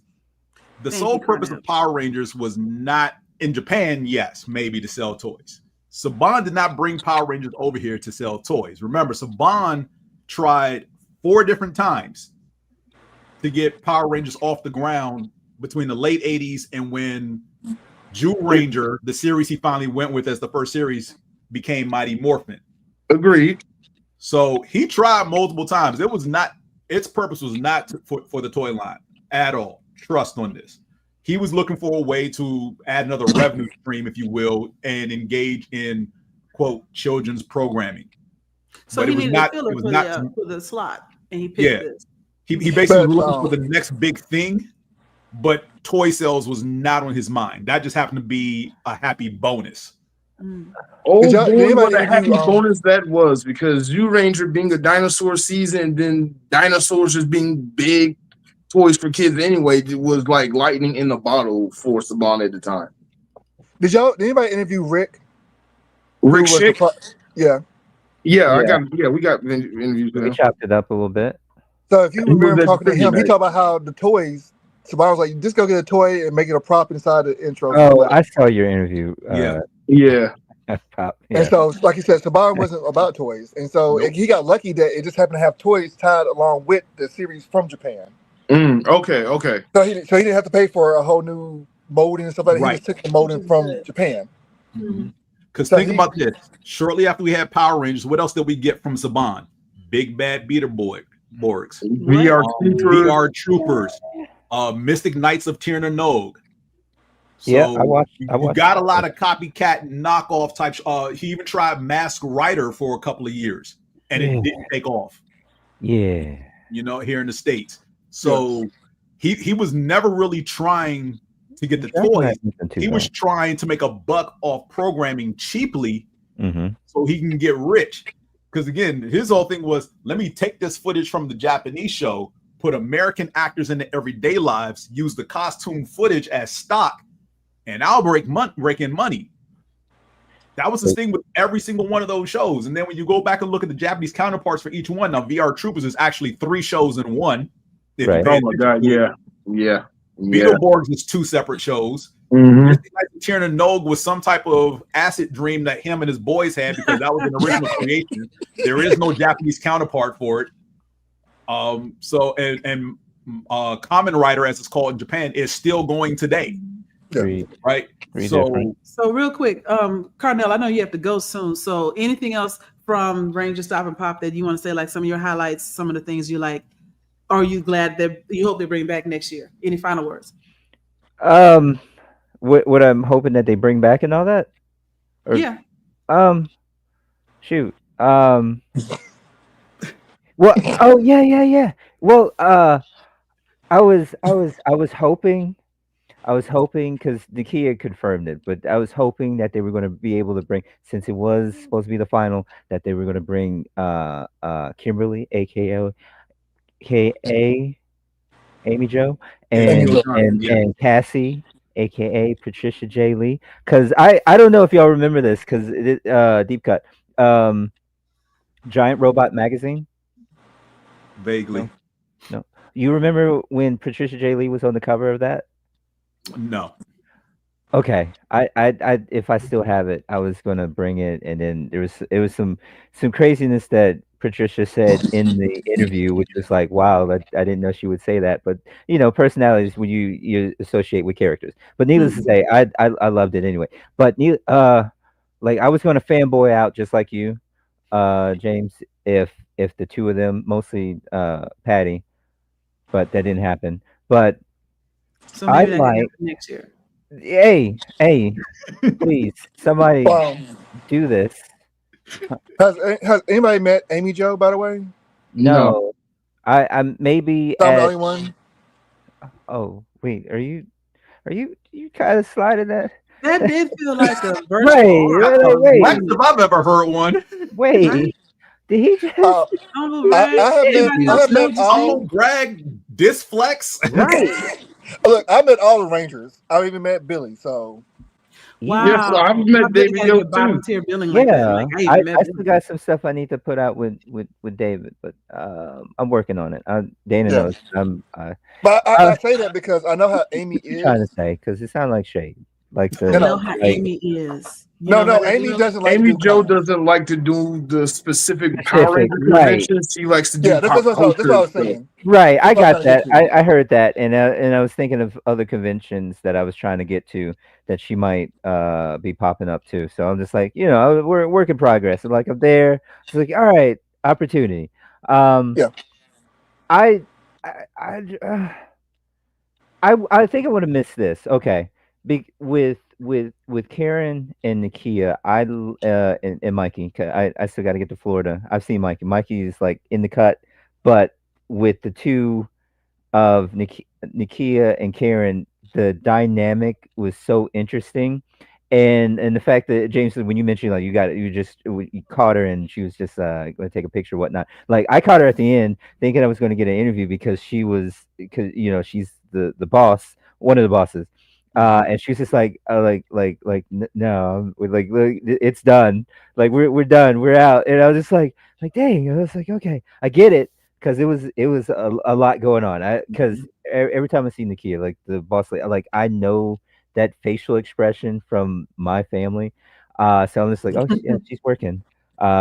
the Thank sole you, purpose Carnell. of Power Rangers was not in Japan. Yes, maybe to sell toys. Saban did not bring Power Rangers over here to sell toys. Remember, Saban tried 4 different times to get Power Rangers off the ground between the late 80s and when Jewel Ranger, the series he finally went with as the first series, became Mighty Morphin. Agreed. So he tried multiple times. Its purpose was not for the toy line at all. Trust on this. He was looking for a way to add another revenue stream, if you will, and engage in quote children's programming. So But he it was needed not. a filler It was for not. the, for the slot, and he picked Yeah. this. He basically But, was looking for the next big thing, but toy sales was not on his mind. That just happened to be a happy bonus. Mm. Oh Did y'all- did boy, anybody what a happy interview, bonus that was, because Zoo Ranger being a dinosaur season and then dinosaurs just being big toys for kids anyway, it was like lightning in the bottle for Saban at the time. Did anybody interview Rick? Rick Who was the Schick? Yeah. Yeah, we got interviews with We him. chopped it up a little bit. So if you He was remember at talking to him, he Tribute talked about how the toys. Saban was like, just go get a toy and make it a prop inside the intro. Oh, I saw your interview. Yeah. Pop. And Yeah. so, like you said, Saban wasn't about toys, and so Nope. he got lucky that it just happened to have toys tied along with the series from Japan. Okay. So he didn't have to pay for a whole new molding and stuff like that. Right. He just took the molding from Japan. Because So think he- about this. Shortly after we had Power Rangers, what else did we get from Saban? Big Bad Beetleborgs, VR VR Troopers, Mystic Knights of Tir na Nog. So Yeah, I watched. you got a lot of copycat knockoff types. He even tried Mask Rider for a couple of years, and it Yeah. didn't take off. Yeah. You know, here in the States. So he was never really trying to get the toys. He was trying to make a buck off programming cheaply so he can get rich. Because again, his whole thing was, let me take this footage from the Japanese show, put American actors in the everyday lives, use the costume footage as stock, and I'll break in money. That was the thing with every single one of those shows. And then when you go back and look at the Japanese counterparts for each one, now VR Troopers is actually 3 shows in one. If you Right. pay Oh my attention god, to it. yeah. Beetleborgs is 2 separate shows. Mhm. Mystic Knights of Tir na Nog was some type of acid dream that him and his boys had because that was an original creation. There is no Japanese counterpart for it. So Kamen Rider, as it's called in Japan, is still going today. Right. So real quick, Carnell, I know you have to go soon. So anything else from Rangerstop and Pop that you want to say, like some of your highlights, some of the things you like? Or are you glad that you hope they bring back next year? Any final words? What I'm hoping that they bring back and all that? Or, Yeah. Shoot. Well, oh yeah. Well, I was hoping because Nakia confirmed it, but I was hoping that they were going to be able to bring, since it was supposed to be the final, that they were going to bring Kimberly, aka Amy Jo, and Cassie, aka Patricia J. Lee. Because I don't know if y'all remember this, because deep cut, Giant Robot Magazine. Vaguely. No. You remember when Patricia J. Lee was on the cover of that? No. Okay. I if I still have it, I was gonna bring it, and then it was some craziness that Patricia said in the interview, which was like, wow, I didn't know she would say that. But personalities when you associate with characters. But needless to say, I loved it anyway. But like I was gonna fanboy out just like you, James, if the two of them, mostly Patty, but that didn't happen. But So maybe that can like. happen next year. Hey, please, somebody do this. Has anybody met Amy Jo, by the way? No, I maybe So I'm the at. only one. Oh wait, you kind of sliding that? That did feel like a Wait, virtual arm. Wax if I've ever heard one. wait. Right? Did he just? Humble I brag. have Anybody met. I else have know met what you're all. Humble brag, disflex. Right. Look, I met all the Rangers. I even met Billy. So Wow. Yes, I've met I really David gotta Yo get bottom too. tier billing like that. Yeah, Like I even met I still got some stuff I need to put out with David, but I'm working on it. Dana Yeah. knows. but I say that because I know how Amy I'm trying to is. say because it sounds like shade, like I the know how like. Amy is. You No, know that, Amy Joe? doesn't like Amy to do Jo cons. doesn't like to do the specific Power Specific, Ranger right? conventions. She likes to do Yeah, pop that's what I culture. was saying. Right, I That's what I'm got trying to that. get to. I heard that, and I was thinking of other conventions that I was trying to get to that she might be popping up to. So I'm just like, we're work in progress. I'm like, I'm there. It's like, all right, opportunity. Yeah. I I I I think I would have missed this. Okay, with Karen and Nakia, and Mikey. 'Cause I still got to get to Florida. I've seen Mikey. Mikey is like in the cut, but with the two of Nakia and Karen, the dynamic was so interesting. And the fact that James, when you mentioned like you caught her and she was just going to take a picture or whatnot, like I caught her at the end thinking I was going to get an interview because she's the boss, one of the bosses, and she was just like no, look, it's done, like we're done, we're out, and I was just like dang, I was like okay, I get it, because it was a lot going on. Because every time I see Nakia, like the boss lady, like I know that facial expression from my family. So I'm just like, oh, yeah, she's working.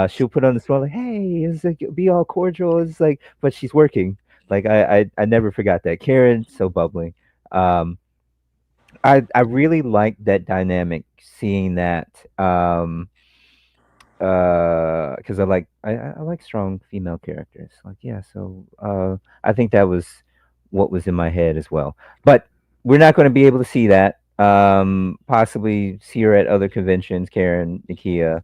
She'll put on the smile like, hey, it's like be all cordial. It's like, but she's working. Like I never forgot that. Karen, so bubbly. I really like that dynamic, seeing that. Because I like strong female characters. Like, yeah, so I think that was what was in my head as well. But we're not going to be able to see that. Possibly see her at other conventions, Karen, Nakia.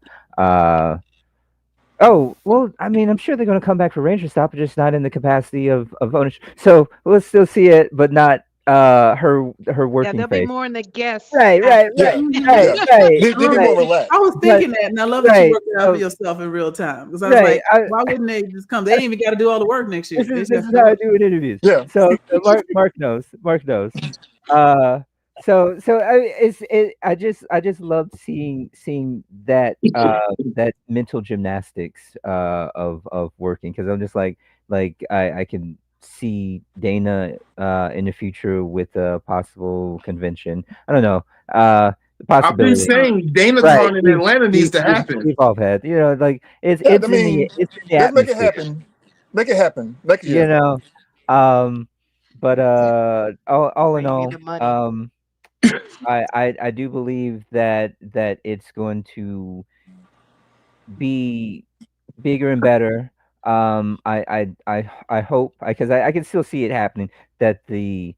Oh, well, I mean, I'm sure they're going to come back for Rangerstop, but just not in the capacity of ownership. So we'll still see it, but not her Yeah, working they'll be face. more in the guest. Right. Yeah. Right. They be more relaxed. I was thinking that, and I love that you Right. worked it out for yourself in real time. Because I was like, why wouldn't they just come? They ain't even got to do all the work next year. This is how I do it in interviews. Yeah. So Mark knows. Mark knows. I just loved seeing that that mental gymnastics of working, because I'm just like I can see Dana in the future with a possible convention. I don't know. The I've been possibility. saying DanaCon Right. in Atlanta needs to happen. We've all had, like it's Yeah, it's I mean, it's in the let's make it atmosphere. happen. Make it happen next year. But all in Bring me all, the money. I do believe that it's going to be bigger and better. I hope, because I can still see it happening, that the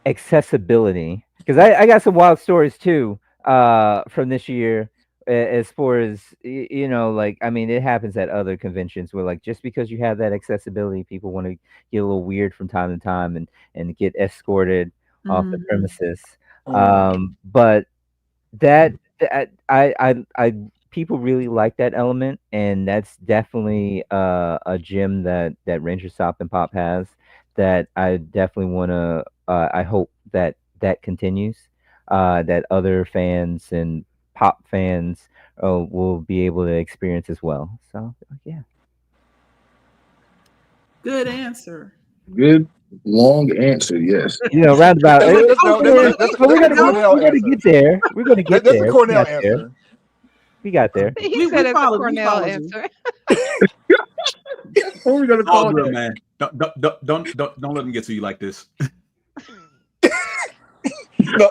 accessibility, because I got some wild stories too from this year, as far as like, I mean, it happens at other conventions where, like, just because you have that accessibility, people want to get a little weird from time to time and get escorted off the premises. But that I people really like that element, and that's definitely a gem that Rangerstop and Pop has, that I definitely want to. I hope that continues. That other fans and Pop fans will be able to experience as well. So yeah. Good answer. Good long answer, yes. Roundabout. That's We're gonna get there. We're gonna get That's there. a Carnell answer. We got there. He We said it's a followed you. Carnell answer. What are we gonna All call good, it? man. Don't let them get to you like this.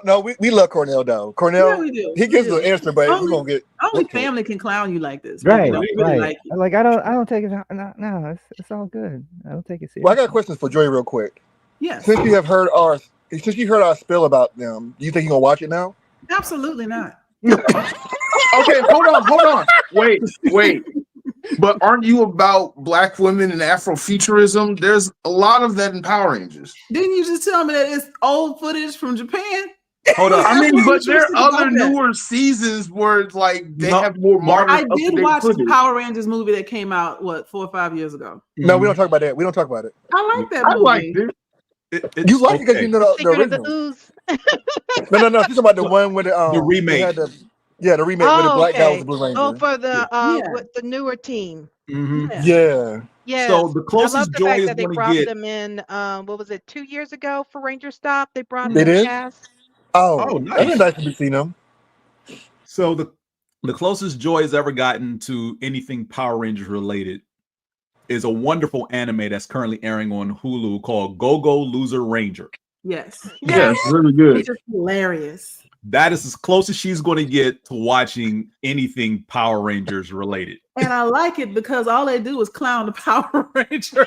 No, we love Carnell though. Carnell, Yeah, we do. he gives the answer, but we're gonna get Only whooped to it. family can clown you like this. Right, We really like you. Like I don't take it. No, it's all good. I don't take it serious. Well, I got questions for Joy real quick. Yes. Since you have heard our since you heard our spill about them, do you think you're gonna watch it now? Absolutely not. Okay, hold on. Wait. But aren't you about black women and Afrofuturism? There's a lot of that in Power Rangers. Didn't you just tell me that it's old footage from Japan? Hold on. I mean, but there Interesting are about other that. newer seasons where like they No, have more modern. I did up-to-date watch the footage. Power Rangers movie that came out 4 or 5 years ago. No, we don't talk about that. We don't talk about it. I like that I movie. like it. It's You like it because okay. you know the Secret of the original. Ooze. No. She's talking about the one with the remake. they had the remake where the black guy was the Blue Ranger. Oh, for the Yeah. with the newer team. Mhm. Yeah. Yes. So the I love closest the Joy fact is that they going brought to get. them in. What was it? 2 years ago for Rangerstop, they brought They them did? cast. Oh, nice. That's been nice to be seen them. So the closest Joy has ever gotten to anything Power Rangers related is a wonderful anime that's currently airing on Hulu called Go-Go Loser Ranger. Yes. Yeah, it's really good. It's just hilarious. That is as close as she's going to get to watching anything Power Rangers related. And I like it because all they do is clown the Power Rangers.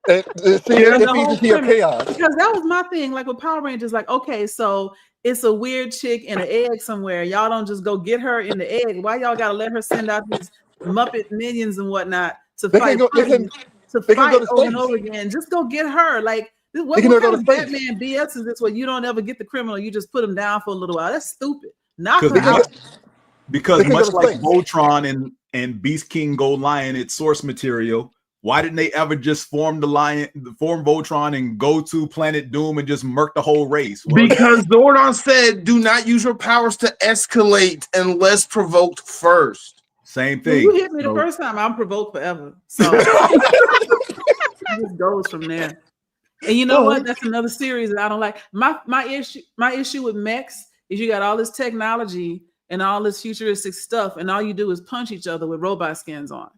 It feeds into your chaos. Because that was my thing. Like with Power Rangers, like, okay, so it's a weird chick in an egg somewhere. Y'all don't just go get her in the egg. Why y'all gotta let her send out these Muppet minions and whatnot to fight go over to and space. over again? Just go get her. Like, what can kind go to of space. Batman BS is this where you don't ever get the criminal, you just put him down for a little while? That's stupid. Knock her out. Because They can much go to like space. Voltron and Beast King Gold Lion, its source material, why didn't they ever just form Voltron and go to Planet Doom and just murk the whole race? Well, Because Zordon said, "Do not use your powers to escalate unless provoked first." same When thing. you hit me the So- first time, I'm provoked forever. So it just goes from there. And you know what? That's another series that I don't like. My issue with mechs is you got all this technology and all this futuristic stuff, and all you do is punch each other with robot skins on.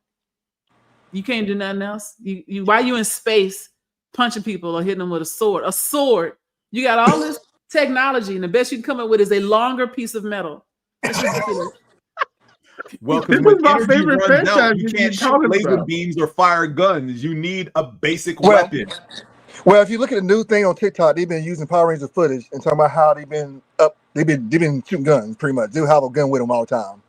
You can't do nothing else. You while you in space punching people or hitting them with a sword. A sword. You got all this technology, and the best you can come up with is a longer piece of metal. It's ridiculous. Well, because This when is my energy favorite runs franchise out, you you've can't been shoot talking laser about. beams or fire guns. You need a basic Well, weapon. Well, if you look at the new thing on TikTok, they've been using Power Ranger footage and talking about how they've been shooting guns pretty much. They have a gun with them all the time.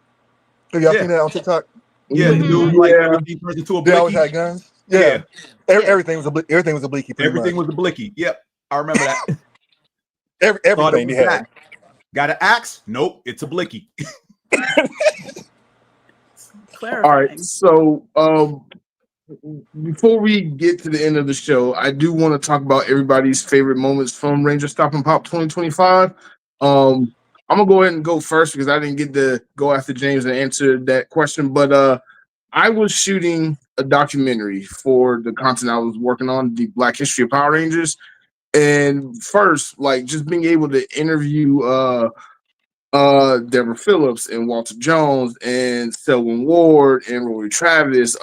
Have y'all seen that on TikTok? Yeah, the dude like everything turns into a They always blicky. had guns. Yeah. Everything was a blicky. Pretty Everything much. was a blicky. Yep, I remember that. Everything they had. Got an axe? Nope, it's a blicky. All right, so before we get to the end of the show, I do want to talk about everybody's favorite moments from Rangerstop and Pop 2025. I'm gonna go ahead and go first because I didn't get to go after James and answer that question. But I was shooting a documentary for the content I was working on, the Black History of Power Rangers. And first, like just being able to interview Deborah Phillips and Walter Jones and Selwyn Ward and Rory Travis,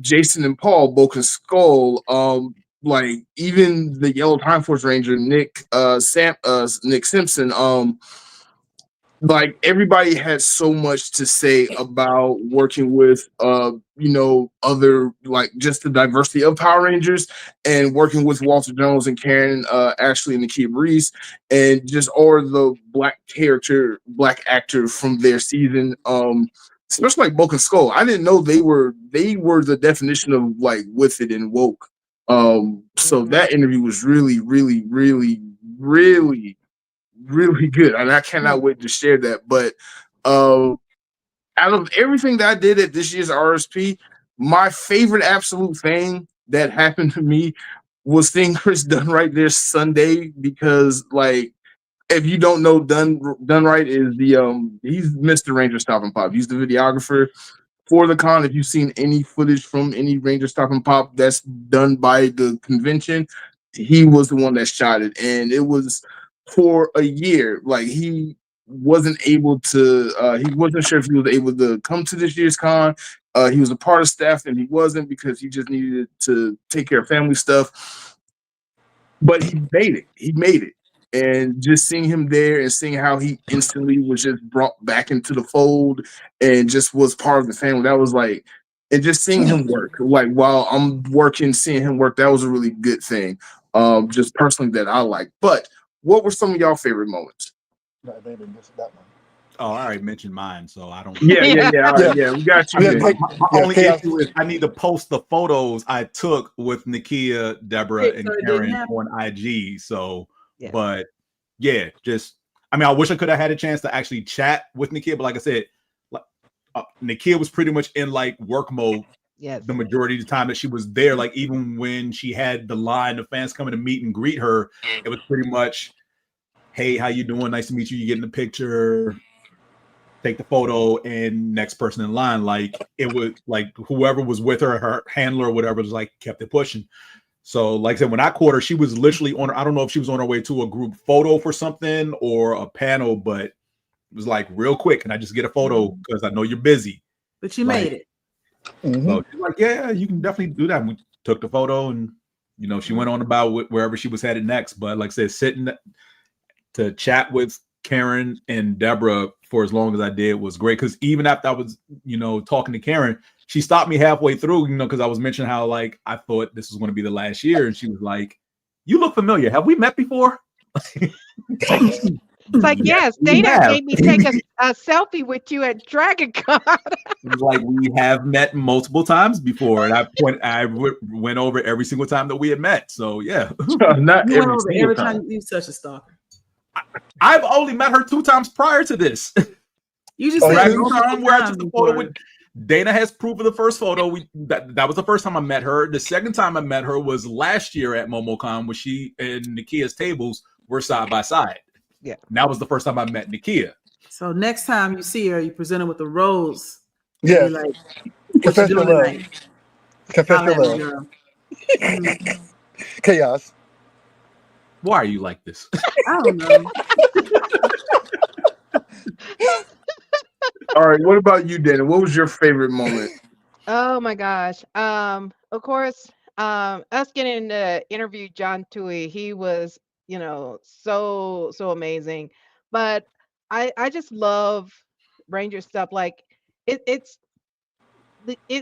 Jason and Paul, Broken Skull, like even the Yellow Time Force Ranger Nick Simpson, like everybody had so much to say about working with other, like just the diversity of Power Rangers and working with Walter Jones and Karen Ashley and Nakia Reese and just all the black actor from their season, especially like Broken Skull. I didn't know they were the definition of like with it and woke. So that interview was really, really, really, really, really good, and I cannot wait to share that. But out of everything that I did at this year's RSP, my favorite absolute thing that happened to me was seeing Chris Dunright there Sunday, because like if you don't know, Dunright is he's Mr. Rangerstop and Pop. He's the videographer for the con. If you've seen any footage from any Rangerstop and Pop that's done by the convention, he was the one that shot it, and it was for a year. Like he wasn't able to, he wasn't sure if he was able to come to this year's con. He was a part of staff, and he wasn't because he just needed to take care of family stuff. But he made it. He made it. And just seeing him there and seeing how he instantly was just brought back into the fold and just was part of the family, that was like, and just seeing him work, like while I'm working, seeing him work, that was a really good thing. just personally that I like. But what were some of y'all favorite moments? No, maybe missed that one. Oh, I already mentioned mine, so I don't. Yeah. All right, Yeah. we got you. Yeah, here. take- My Yeah, only chaos. issue is I need to post the photos I took with Nakia, Deborah, Okay, and so it didn't Karen happen. on IG. So, Yeah. but yeah, just I mean, I wish I could have had a chance to actually chat with Nakia, but like I said, like Nakia was pretty much in like work mode Yes. the majority of the time that she was there. Like even when she had the line of fans coming to meet and greet her, it was pretty much, "Hey, how you doing? Nice to meet you. You get in the picture." Take the photo and next person in line. Like it was like whoever was with her, her handler or whatever, was like kept it pushing. So like I said, when I caught her, she was literally on her, I don't know if she was on her way to a group photo for something or a panel, but it was like real quick. And I just get a photo because I know you're busy. But you Like, made it. Mhm. So she's like, yeah, you can definitely do that. And we took the photo and she went on about wherever she was headed next. But like I said, sitting to chat with Karen and Deborah for as long as I did was great. Because even after I was, talking to Karen, she stopped me halfway through, because I was mentioning how like I thought this was going to be the last year, and she was like, "You look familiar. Have we met before?" It's like, yes, we Dana have. made me take a selfie with you at Dragon Con. It was like we have met multiple times before, and I went over every single time that we had met. So yeah, Not You went every over single every time. time. You such a stalker. I've only met her 2 times prior to this. You just said Dragon multiple Con, where I times took the photo before. with Dana has proof of the first photo. That was the first time I met her. The second time I met her was last year at MomoCon, where she and Nakia's tables were side by side. Yeah. And that was the first time I met Nakia. So next time you see her, you present her with a rose. Yeah. You're like, Confess your love. tonight? Confess Holla your at me, love. girl. Mhm. Chaos. Why are you like this? I don't know. All right, what about you, Dana? What was your favorite moment? Oh my gosh. Of course, us getting to interview John Tui, he was, so amazing. But I just love Ranger stuff. Like it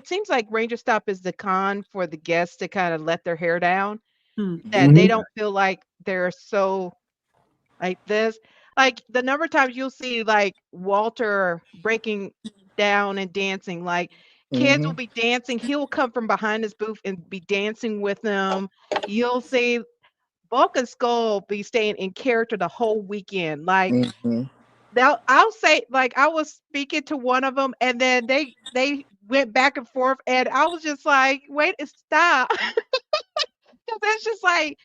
seems like Ranger Stop is the con for the guests to kind of let their hair down, that they Mhm. don't feel like they're so like this. Like the number of times you'll see like Walter breaking down and dancing, like kids will Mhm. be dancing. He'll come from behind his booth and be dancing with them. You'll see Bulk and Skull be staying in character the whole weekend. Like Mhm. now I'll say, like I was speaking to one of them and then they went back and forth and I was just like, wait, stop. Because it's just like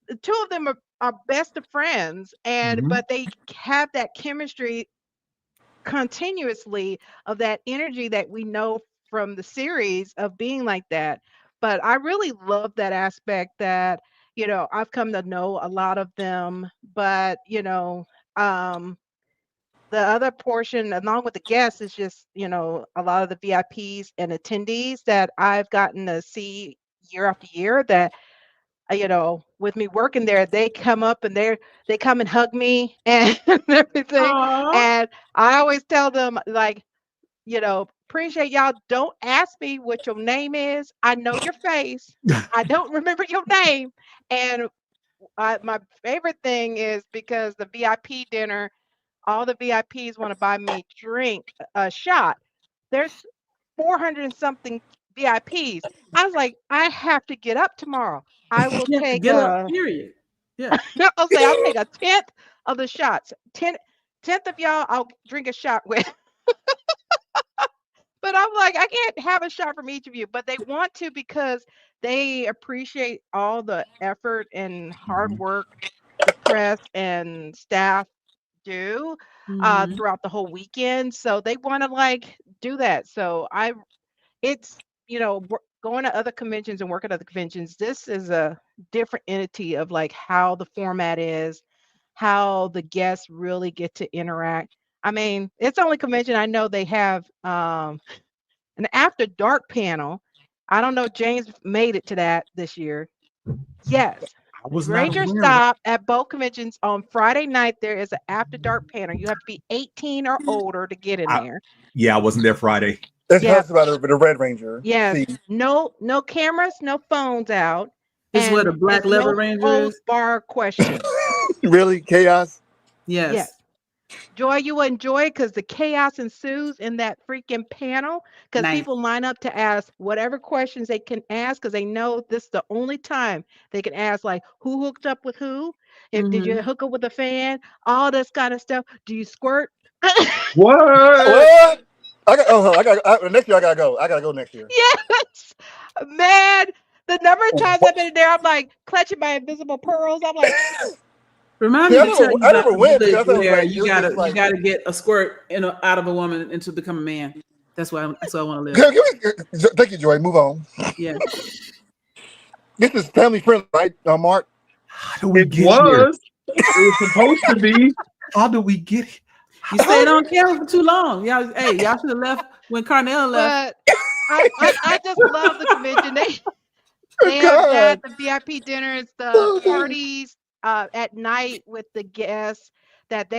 the two of them are best of friends and Mhm. but they have that chemistry continuously of that energy that we know from the series of being like that. But I really love that aspect that, I've come to know a lot of them, but um the other portion along with the guests is just, a lot of the VIPs and attendees that I've gotten to see year after year that with me working there, they come up and they come and hug me and everything. Aw. And I always tell them like, appreciate y'all. Don't ask me what your name is. I know your face. I don't remember your name. And my favorite thing is because the VIP dinner, all the VIPs want to buy me a shot. There's 400 and something VIPs. I was like, I have to get up tomorrow. I will You have to take get up, period. Yeah. I'll take a tenth of the shots. Tenth of y'all I'll drink a shot with. But I'm like, I can't have a shot from each of you. But they want to because they appreciate all the effort and hard Mhm. work the press and staff do Mhm. throughout the whole weekend. So they want to like do that. So it's going to other conventions and work at other conventions. This is a different entity of like how the format is, how the guests really get to interact. I mean, it's the only convention I know they have an after dark panel. I don't know if James made it to that this year. Yes. I was not Ranger aware of that. Stop at both conventions on Friday night. There is an after dark panel. You have to be 18 or older to get in there. Yeah, I wasn't there Let's Yeah. talk about the Red Ranger. Yes. See, No cameras, no phones out. This is and what a black it's leather no ranger holds is. bar question. Really? Chaos? Yes. Yes. Joy, you enjoy it because the chaos ensues in that freaking panel because Nice. people line up to ask whatever questions they can ask because they know this is the only time they can ask, like, who hooked up with who? If did you hook up with a fan? All this kind of stuff. Do you squirt? What? What? Next year I gotta go. I gotta go next year. Yes, man. The number of times I've been in there, I'm like clutching my invisible pearls. I'm like, Remind See, me to tell you I about never the went village because I was where like, you gotta get a squirt out of a woman and to become a man. That's why I want to live. Thank you, Joy. Move on. Yeah. This is family friendly, right, Mark? How do we It get here? was. It was supposed to be. How do we get here? You stayed on camera for too long. Y'all should have left when Carnell left. but I just love the convention. They have that, the VIP dinners, the parties at night with the guests. That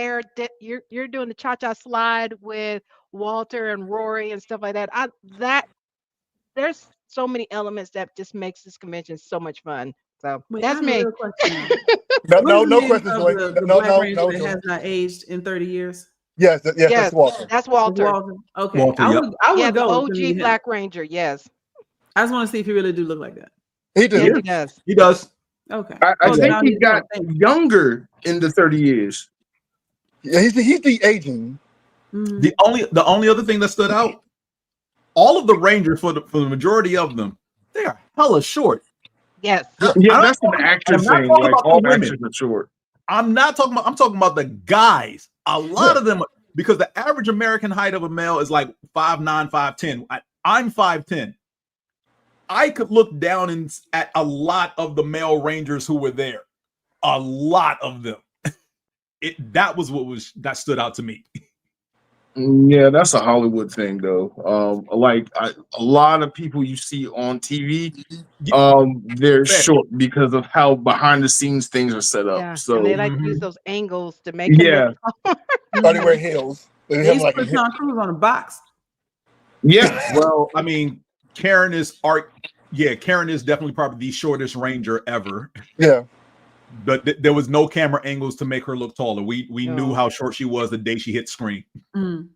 you're doing the cha-cha slide with Walter and Rory and stuff like that. There's so many elements that just makes this convention so much fun. So Wait, that's I have a me. real question. No questions, Joy. The No, Black Ranger that Joy. has not aged in 30 years. Yes, that's Walter. That's Walter. Okay. Walter, I would Yeah, the go to meet OG him. Black Ranger. Yes. I just want to see if he really do look like that. He did. Yes, he does. He does. Okay. I think now he he's got gonna- younger in the 30 years. Yeah, he's the aging. Mhm. The only other thing that stood out, all of the Rangers for the majority of them, they are hella short. Yes. Yeah, that's an actor I'm not thing. talking Like about the all women. actors are short. I'm talking about the guys. A lot of them, because the average American height of a male is like 5'9", 5'10". I'm 5'10". I could look down at a lot of the male Rangers who were there. A lot of them. That was that stood out to me. Yeah, that's a Hollywood thing, though. A lot of people you see on TV, they're short because of how behind the scenes things are set up. Yeah. So And they like to use those angles to make him look Or they wear heels. They used to put Tom Cruise on a box. yeah. Well, I mean, Karen is definitely probably the shortest Ranger ever. Yeah. But there was no camera angles to make her look taller. We No. knew how short she was the day she hit screen. Mm.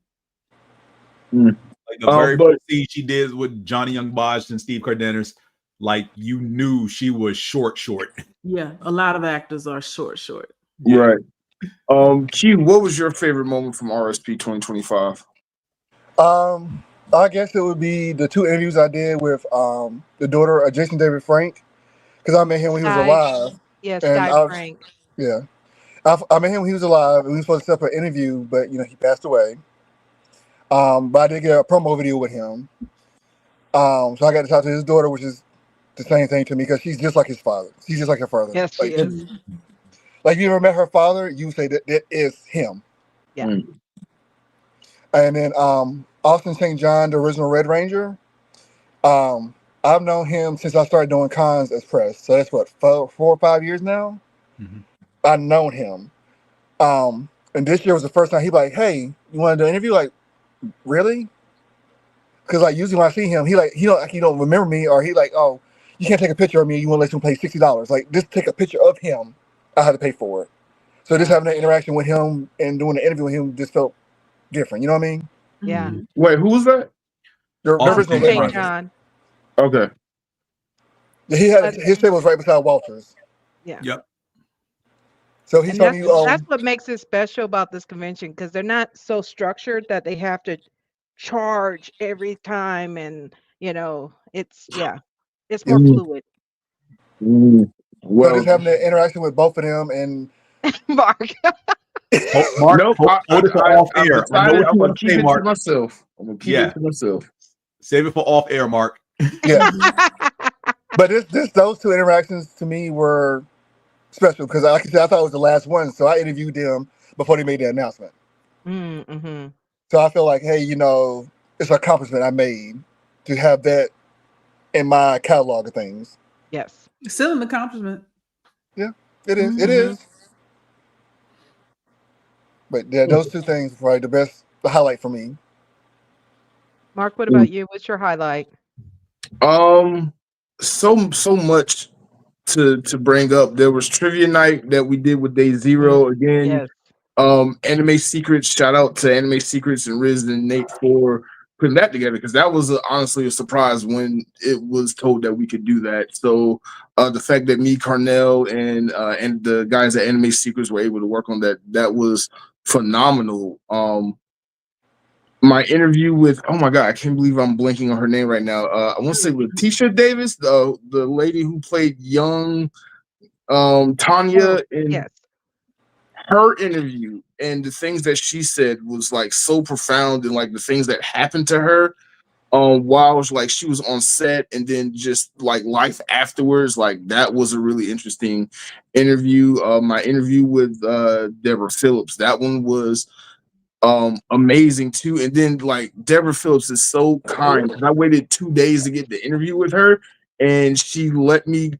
Mm. Like the very first scene she did with Johnny Young Bosch and Steve Cardenas, like you knew she was short. Yeah, a lot of actors are short. Yeah. Right. Q, what was your favorite moment from RSP 2025? I guess it would be the 2 interviews I did with the daughter of Jason David Frank, because I met him when he was alive. Yes, And Sky Frank. Yeah, I met him when he was alive, and we were supposed to set up an interview, but he passed away. But I did get a promo video with him. So I got to talk to his daughter, which is the same thing to me because she's just like his father. She's just like her father. Yes, she is. Like if you ever met her father, you would say that is him. Yeah. Mm. And then Austin St. John, the original Red Ranger. I've known him since I started doing cons as press. So that's what, 4 or 5 years now? Mm-hmm. I've known him. And this year was the first time he like, hey, you want to do an interview? Like, really? Because like usually when I see him, he don't remember me, or he like, oh, you can't take a picture of me. You want to let him pay $60. Like, just take a picture of him. I had to pay for it. So just having that interaction with him and doing the interview with him just felt different. You know what I mean? Yeah. Wait, who was that? The Austin original St. Red Ranger. John. Okay. He had his table was right beside Walter's. Yeah. Yep. So he And told me, that's what makes it special about this convention, because they're not so structured that they have to charge every time, and it's more fluid. Well, so just having that interaction with both of them, and Mark. Mark, nope, hold it for off I've air. I decided know what I'm you gonna want to keep say, it to Mark. myself. I'm gonna keep it to myself. Save it for off air, Mark. yeah. But those 2 interactions to me were special because, like I said, I thought it was the last one, so I interviewed them before they made the announcement. Mm-hmm. So I feel like, hey, it's an accomplishment I made to have that in my catalog of things. Yes. Still an accomplishment. Yeah, it is. It is. But yeah, those 2 things were probably the highlight for me. Mark, what about you? What's your highlight? So much to bring up. There was trivia night that we did with Day Zero again. Yes. Anime Secrets. Shout out to Anime Secrets and Riz and Nate for putting that together, because that was honestly a surprise when it was told that we could do that. So the fact that me, Carnell, and the guys at Anime Secrets were able to work on that was phenomenal. My interview with, oh my god, I can't believe I'm blanking on her name right now. I want to say Letitia Davis, the lady who played young Tanya in Yes. her interview, and the things that she said was like so profound, and like the things that happened to her while like she was on set, and then just like life afterwards. Like that was a really interesting interview. My interview with Deborah Phillips, that one was amazing too. And then like Deborah Phillips is so kind, because I waited 2 days to get the interview with her, and she let me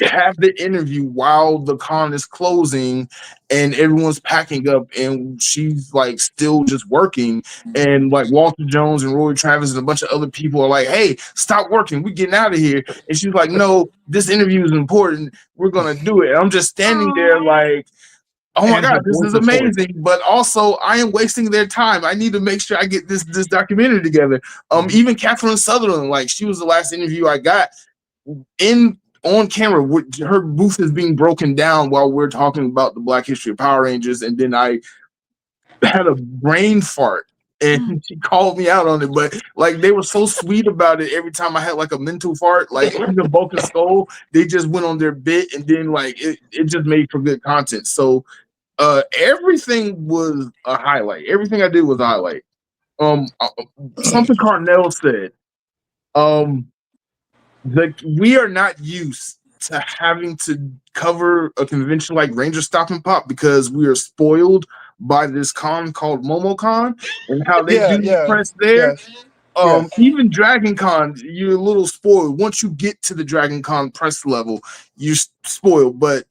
have the interview while the con is closing and everyone's packing up, and she's like still just working. And like Walter Jones and Roy Travis and a bunch of other people are like, hey, stop working, we're getting out of here. And she's like, no, this interview is important, we're gonna do it. And I'm just standing there like, oh my god, this is amazing, but also I am wasting their time. I need to make sure I get this documentary together. Even Catherine Sutherland, like she was the last interview I got on camera. Her booth is being broken down while we're talking about the Black history of Power Rangers, and then I had a brain fart and she called me out on it. But like they were so sweet about it. Every time I had like a mental fart, like even Bulk and Skull, they just went on their bit, and then like it just made for good content. So everything was a highlight. Everything I did was a highlight. Something Carnell said. We are not used to having to cover a convention like Rangerstop and Pop, because we are spoiled by this con called MomoCon and how they do the press there. Even Dragon Con, you're a little spoiled. Once you get to the Dragon Con press level, you're spoiled. But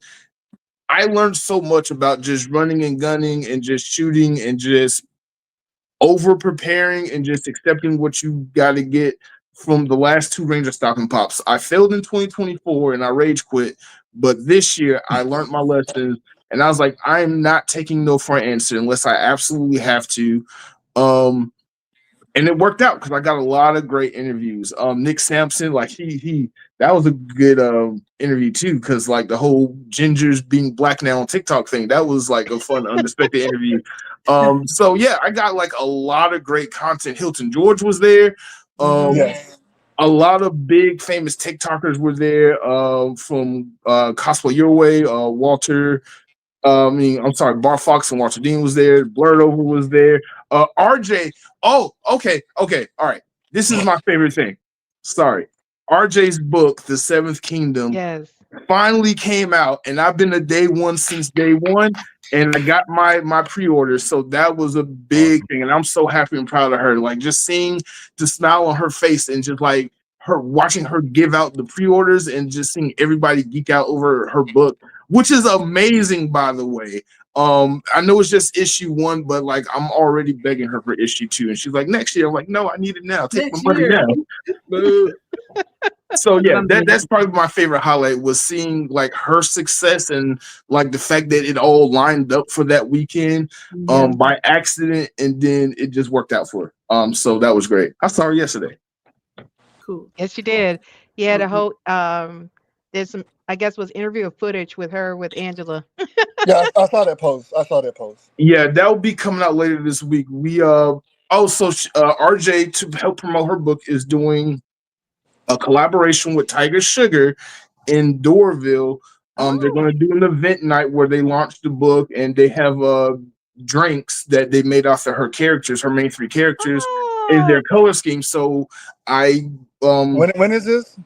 I learned so much about just running and gunning and just shooting and just over preparing and just accepting what you got to get from the last two Rangerstop and Pops. I failed in 2024 and I rage quit, but this year I learned my lessons, and I was like, I'm not taking no for an answer unless I absolutely have to. And it worked out because I got a lot of great interviews. Nick Sampson, like he that was a good interview too, because like the whole gingers being black now on TikTok thing, that was like a fun, unexpected interview. So yeah, I got like a lot of great content. Hilton George was there. A lot of big famous TikTokers were there. From Cosplay Your Way, Walter. Bar Fox and Walter Dean was there. Blerd was there. RJ. Oh, okay. All right. This is my favorite thing. Sorry. RJ's book, The Seventh Kingdom, finally came out, and I've been a day one since day one, and I got my pre-order. So that was a big thing, and I'm so happy and proud of her. Like just seeing the smile on her face and just like her watching her give out the pre-orders and just seeing everybody geek out over her book, which is amazing, by the way. I know it's just issue 1, but like I'm already begging her for issue 2, and she's like, next year. I'm like, no, I need it now. Take my money now. So yeah, that's probably my favorite highlight, was seeing like her success and like the fact that it all lined up for that weekend by accident, and then it just worked out for her. So that was great. I saw her yesterday. Cool. Yes, you did. Yeah, the whole there's some, I guess, was interview footage with her with Angela. Yeah, I saw that post. Yeah, that will be coming out later this week. We RJ, to help promote her book, is doing a collaboration with Tiger Sugar in Doraville. They're going to do an event night where they launch the book, and they have drinks that they made off of her characters. Her main 3 characters is their color scheme. So when is this?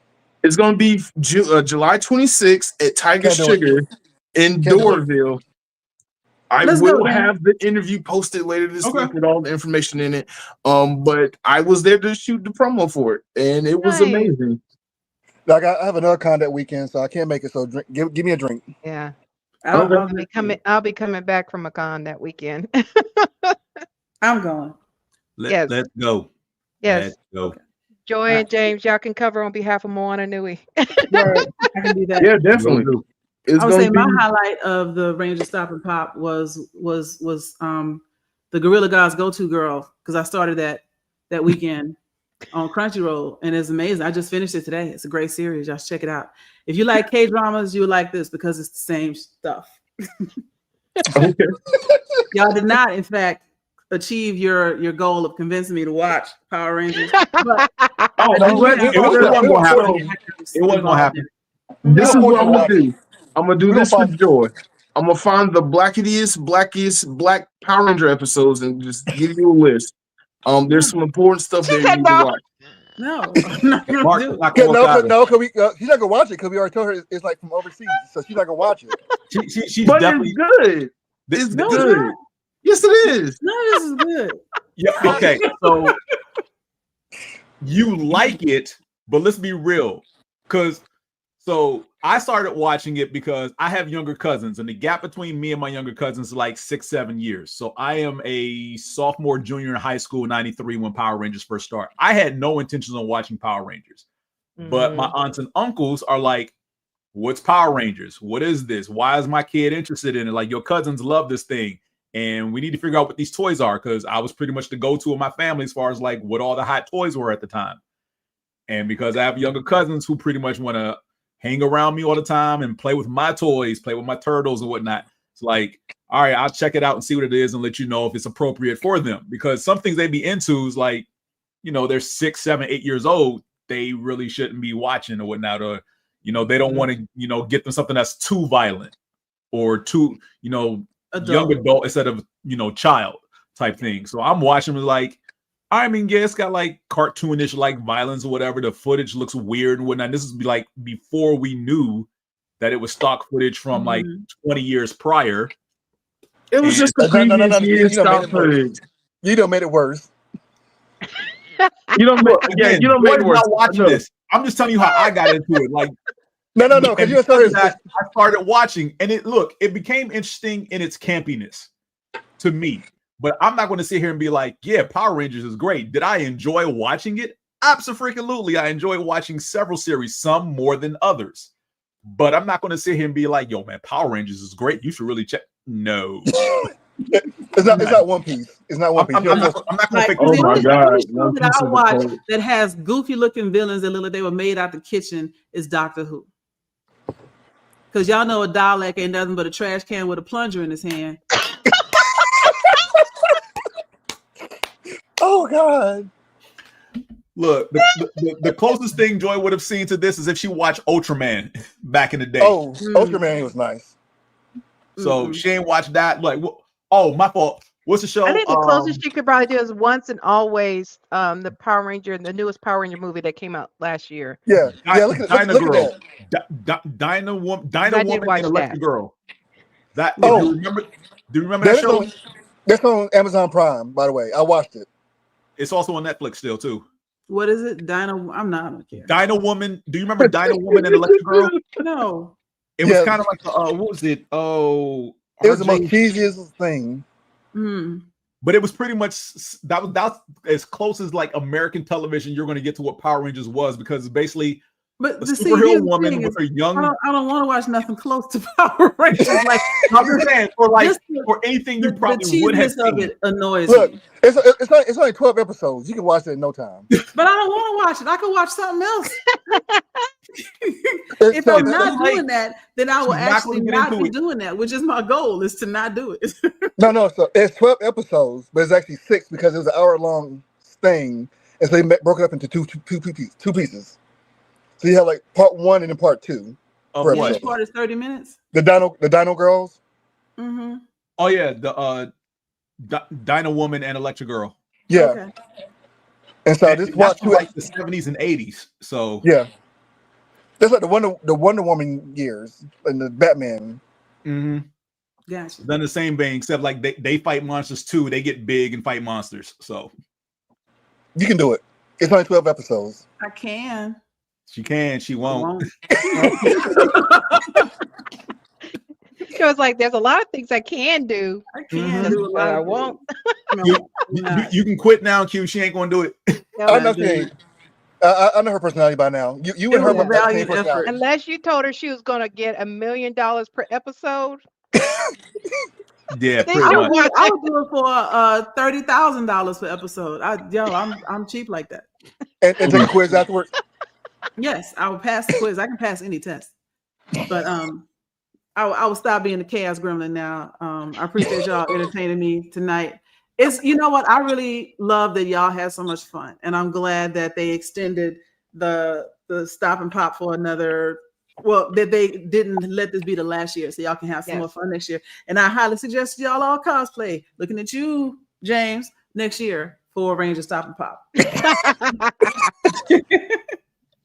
It's going to be July 26th at Tiger Sugar in Doraville. I will have the interview posted later this week with all the information in it. But I was there to shoot the promo for it, and it was amazing. Like I have another con that weekend, so I can't make it. So give me a drink. Yeah, Okay. I'll be coming back from a con that weekend. I'm going. Let's go. Yes. Let's go. Joy and James, y'all can cover on behalf of Moana Nui. Word. I can do that. Yeah, definitely. It's I would gonna say be my highlight of the Rangerstop and Pop was the Gorilla God's Go-To Girl, because I started that weekend on Crunchyroll, and it's amazing. I just finished it today. It's a great series. Y'all should check it out. If you like K-dramas, you would like this because it's the same stuff. okay. Y'all did not, in fact, achieve your goal of convincing me to watch Power Rangers. But Oh, It wasn't gonna happen. It wasn't gonna happen. This is what I'm gonna watch it. do. I'm gonna do this with Joy. I'm gonna find the blackest Black Power Ranger episodes and just give you a list. There's some important stuff there you need to watch. No, I'm not gonna Mark do is it. not gonna work out. No, because she's not gonna watch it because we already told her it's like from overseas, so she's not gonna watch it. She's But definitely it's good. It's No, good. it's not. Yes, it is. None of this is good. Yeah. Okay. So you like it, but let's be real, because so I started watching it because I have younger cousins, and the gap between me and my younger cousins is like 6-7 years. So I am a sophomore, junior in high school, 93 when Power Rangers first started. I had no intentions on watching Power Rangers, but my aunts and uncles are like, "What's Power Rangers? What is this? Why is my kid interested in it? Like, your cousins love this thing, and we need to figure out what these toys are," because I was pretty much the go-to of my family as far as like what all the hot toys were at the time. And because I have younger cousins who pretty much want to hang around me all the time and play with my toys, play with my turtles and whatnot, it's like, all right, I'll check it out and see what it is and let you know if it's appropriate for them. Because some things they be into is like, they're 6, 7, 8 years old. They really shouldn't be watching or whatnot. Or, they don't want to, get them something that's too violent or too, young adult instead of, child type thing. So I'm watching it like, I mean, yeah, it's got like cartoonish like violence or whatever. The footage looks weird and whatnot. This is like before we knew that it was stock footage from like 20 years prior. It was just the previous year's stock footage. You don't made it worse. You don't make it worse. Not watching this. I'm just telling you how I got into it. Like, no, because you started. I started watching, and it became interesting in its campiness to me. But I'm not going to sit here and be like, yeah, Power Rangers is great. Did I enjoy watching it? Absolutely. I enjoy watching several series, some more than others. But I'm not going to sit here and be like, yo, man, Power Rangers is great. You should really check. No. It's not One Piece. It's not One Piece. I'm not going to fake Oh my God. That I watch that has goofy looking villains that look like they were made out the kitchen is Doctor Who. Because y'all know a Dalek ain't nothing but a trash can with a plunger in his hand. Oh God! Look, the closest thing Joy would have seen to this is if she watched Ultraman back in the day. Oh, Ultraman was nice. So she ain't watched that. Like, oh, my fault. What's the show? I think the closest she could probably do is Once and Always, the Power Ranger, the newest Power Ranger movie that came out last year. Yeah. Look at that. Dyna Woman, and Electric Girl. That. Oh. Do you remember that show? That's on Amazon Prime, by the way. I watched it. It's also on Netflix still too. What is it? I don't care. Dyna Woman. Do you remember Dyna Woman and Electric Girl? No. It was kind of like what was it? Oh, it was the most cheesiest thing. But it was pretty much that was as close as like American television you're going to get to what Power Rangers was, because it's basically a superhero woman with her young. I don't want to watch nothing close to Power Rangers. Like I'm just saying, for anything you probably would have seen. Of it annoys Look, me. It's only 12 episodes. You can watch it in no time. But I don't want to watch it. I can watch something else. If I'm not doing that, then I will actually not be doing that, which is my goal, is to not do it. No. So it's 12 episodes, but it's actually 6 because it was an hour-long thing, and so they broke it up into two pieces. So you have like part 1 and then part 2. Each part is 30 minutes. The Dino Girls. Mm-hmm. Oh yeah, the Dyna Woman and Electric Girl. Yeah. Okay. And so this watch like the 70s and 80s. So yeah, that's like the Wonder Woman years and the Batman. Mm-hmm. Gotcha. Done the same thing, except like they fight monsters too. They get big and fight monsters. So you can do it. It's only 12 episodes. I can. She can. She won't. She was like, "There's a lot of things I can do. I can do a lot. I won't." You can quit now, Q. She ain't gonna do it. I'm not saying. I know her personality by now. You and her was a have the same valiant personality. effort. Unless you told her she was going to get $1 million per episode. Yeah, Then pretty you much. watch I it. would do it for $30,000 per episode. I'm cheap like that. And take a quiz afterwards. Yes, I would pass the quiz. I can pass any test. But I will stop being the chaos gremlin now. I appreciate y'all entertaining me tonight. You know what? I really love that y'all had so much fun, and I'm glad that they extended the Stop and Pop for another. Well, that they didn't let this be the last year, so y'all can have some more fun next year. And I highly suggest y'all all cosplay. Looking at you, James, next year for Rangerstop and Pop.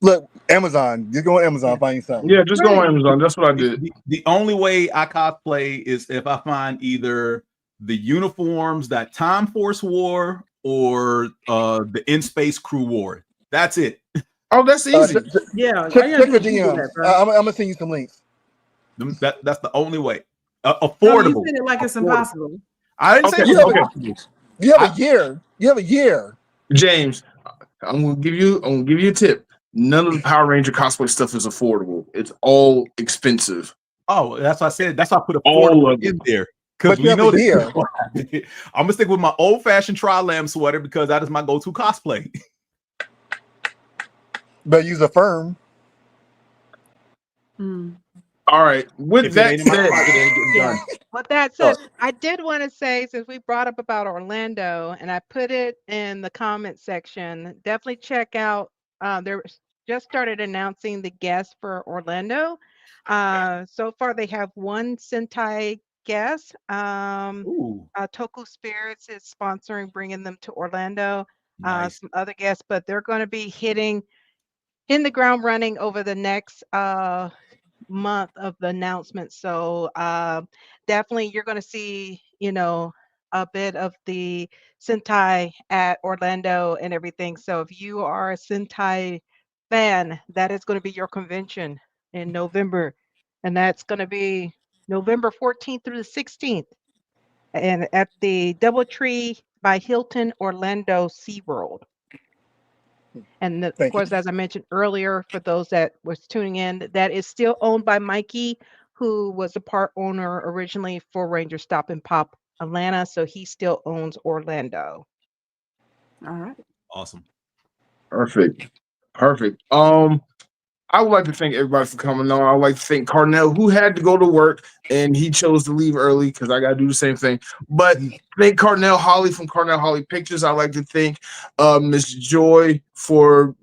Look, Amazon. You go on Amazon, find you something. Yeah, just go on Amazon. That's what I did. The only way I cosplay is if I find either the uniforms that Time Force wore or the In Space Crew wore. That's it. Oh, that's easy. Yeah, Check your DMs. I'm gonna send you some links. That's the only way. No, Affordable. you said it like it's impossible. I didn't say Okay, it was impossible. You have a year. You have a year. James, I'm gonna give you a tip. None of the Power Ranger cosplay stuff is affordable. It's all expensive. Oh, that's what I said. That's why I put All affordable of in it. there. Because But you we have know a year. that. I'm gonna stick with my old-fashioned Tri-Lam sweater because that is my go-to cosplay. But use a firm. All right. With If it that ain't in my said, pocket, it ain't getting done. With that said, I did want to say, since we brought up about Orlando, and I put it in the comment section, definitely check out. They're just started announcing the guests for Orlando. So far, they have one Sentai guest. Ooh, Toku Spirits is sponsoring bringing them to Orlando. nice. Some other guests, but they're going to be hitting the ground running over the next month of the announcement. So definitely you're going to see, a bit of the Sentai at Orlando and everything. So if you are a Sentai fan, that is going to be your convention in November. And that's going to be November 14th through the 16th. And at the Doubletree by Hilton Orlando SeaWorld. And of course, as I mentioned earlier, for those that was tuning in, that is still owned by Mikey, who was a part owner originally for Rangerstop and Pop Atlanta. So he still owns Orlando. All right. Awesome. perfect. I would like to thank everybody for coming on. I would like to thank Carnell, who had to go to work and he chose to leave early because I got to do the same thing. But thank Carnell Holley from Carnell Holley Pictures. I'd like to thank Miss Joy for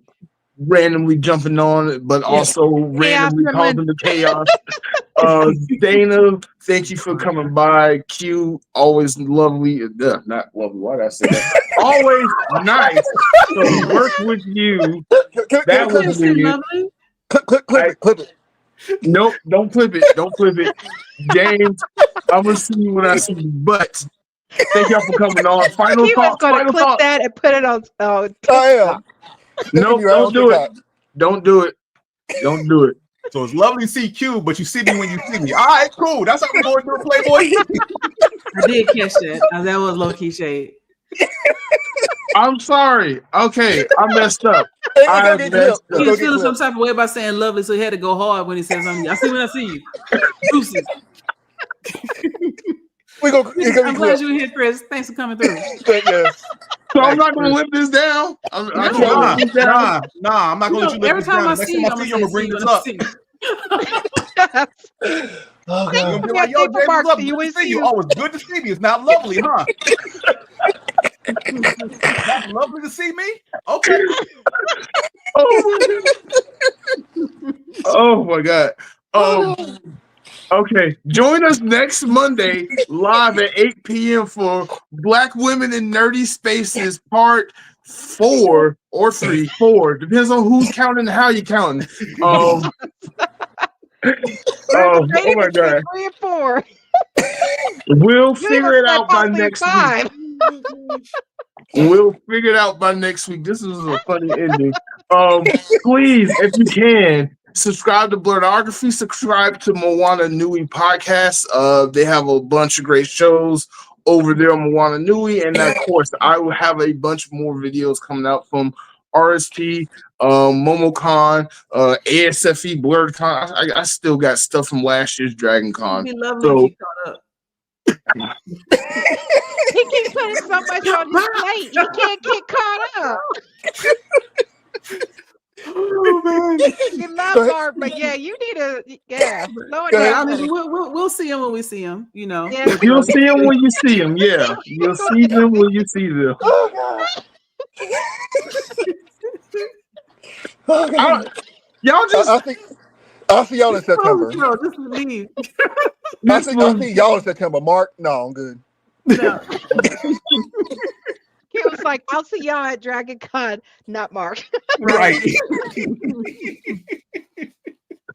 randomly jumping on, but also randomly causing the chaos. Dana, thank you for coming by. Q, always lovely. Not lovely. Why did I say that? Always nice to work with you. That was me. Clip it. Nope, don't clip it. Don't clip it. James, I'm gonna see you when I see you. But thank y'all for coming on. Final He thoughts. was going to Final clip thoughts. that and put it on. I am. No, don't do it. Don't do it. Don't do it. So it's lovely to see Q, but you see me when you see me. All right, cool. That's how we're going to do it, Playboy. I did catch that. That was low key shade. I'm sorry. Okay, I messed up. I messed He up. was feeling some type of way about saying lovely, so he had to go hard when he said something. I see when I see you. Deuces. I'm glad you were here, Chris. Thanks for coming through. Yes. So I'm not gonna lift this down. I'm not gonna lift this down. Nah, I'm not gonna let you lift every this time down. I Next see you, time I see you, I'm gonna bring this up. Oh, You're God. gonna be like, yo, James, what's up? Good to see you. Oh, it's good to see me. It's not lovely, huh? That's lovely to see me? Okay. Oh my God. Okay, join us next Monday live at 8 p.m. for Black Women in Nerdy Spaces Part 4 or 3. 4 depends on who's counting and how you counting. Oh my God. 3 and 4. We'll figure it out by next week. We'll figure it out by next week. This is a funny ending. Please, if you can, subscribe to Blerdography, subscribe to Moana Nui Podcast. They have a bunch of great shows over there on Moana Nui. And of course, I will have a bunch more videos coming out from RSP, MomoCon, ASFE, Blerdkast. I still got stuff from last year's Dragon Con. It'd be lovely So- if you caught up. He keeps putting so much on his plate. He can't get caught up. Oh man. You love Mark, but yeah, you need to slow it Go ahead. I down. mean, we'll see him when we see him. You know. Yeah. You'll see them when you see them. Yeah, you'll see them when you see them. Oh God. Oh, God. Y'all just I'll see y'all in September. No, just leave. I'll see y'all in September. Mark, no, I'm good. No. He was like, I'll see y'all at Dragon Con, not Mark. Right.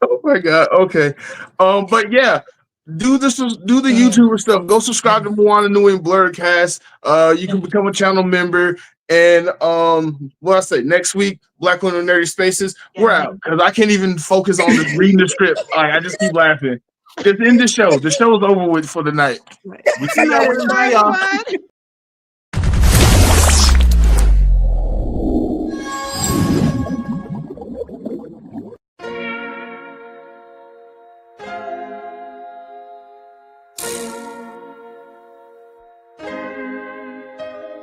Oh my God. Okay. But yeah, do the YouTuber stuff. Go subscribe to Moana Nui and Blerdkast. You can become a channel member. And what I say next week, Black Women in Nerdy Spaces. We're out because I can't even focus on this reading the script. I just keep laughing. Just end the show. The show is over with for the night. Right. We see y'all. Bye, y'all. Everyone.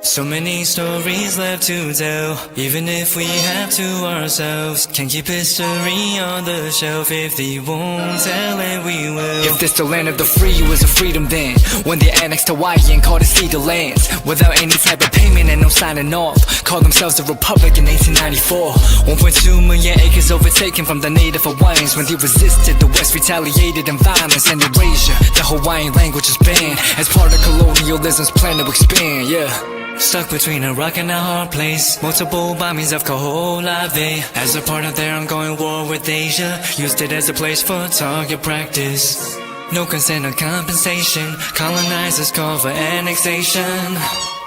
So many stories left to tell, even if we have to ourselves. Can keep history on the shelf. If they won't tell it, we will. If this the land of the free, it was a freedom then. When they annexed Hawaii and called it cedar lands, without any type of payment and no signing off. Called themselves the Republic in 1894. 1.2 million acres overtaken from the native Hawaiians. When they resisted, the West retaliated in violence and erasure. The Hawaiian language is banned as part of colonialism's plan to expand, yeah. Stuck between a rock and a hard place. Multiple bombings of Holley as a part of their ongoing war with Asia. Used it as a place for target practice. No consent or compensation. Colonizers call for annexation.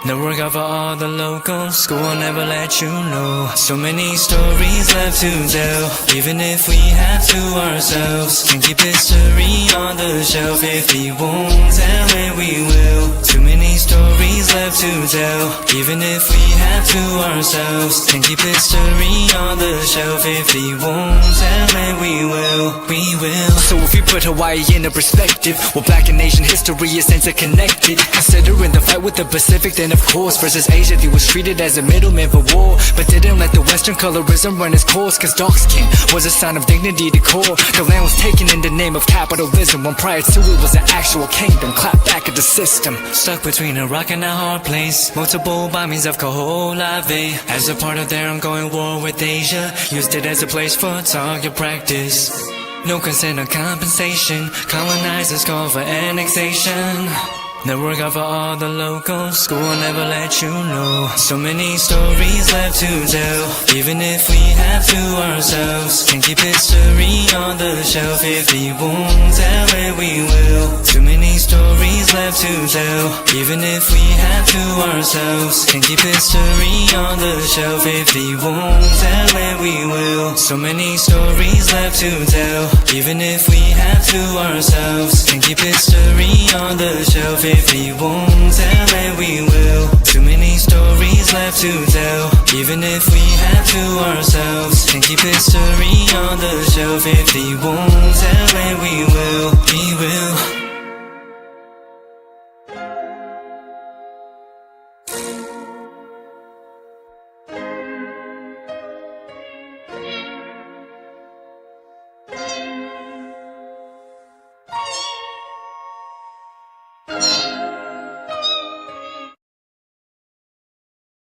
No work out for all the locals. School will never let you know. So many stories left to tell, even if we have to ourselves. Can keep history on the shelf. If we won't tell it, we will. Too many stories left to tell, even if we have to ourselves. Can keep history on the shelf. If we won't tell it, we will. We will. So if we put Hawaii into perspective, well, Black and Asian history is interconnected. Considering the fight with the Pacific, then of course, versus Asia, they was treated as a middleman for war, but didn't let the Western colorism run its course, cause dark skin was a sign of dignity to core. The land was taken in the name of capitalism, when prior to it was an actual kingdom. Clap back at the system. Stuck between a rock and a hard place. Multiple bombings of Holley as a part of their ongoing war with Asia. Used it as a place for target practice. No consent or compensation. Colonizers call for annexation. No work out for all the locals. School will never let you know. So many stories left to tell, even if we have to ourselves. Can keep history on the shelf. If we won't tell it, we will. Too many stories left to tell, even if we have to ourselves. Can keep history on the shelf. If we won't tell it, we will. So many stories left to tell, even if we have to ourselves. Can keep history on the shelf. If we won't tell it, we will. Too many stories left to tell, even if we have to ourselves. Can keep history on the shelf. If we won't tell it, we will. We will.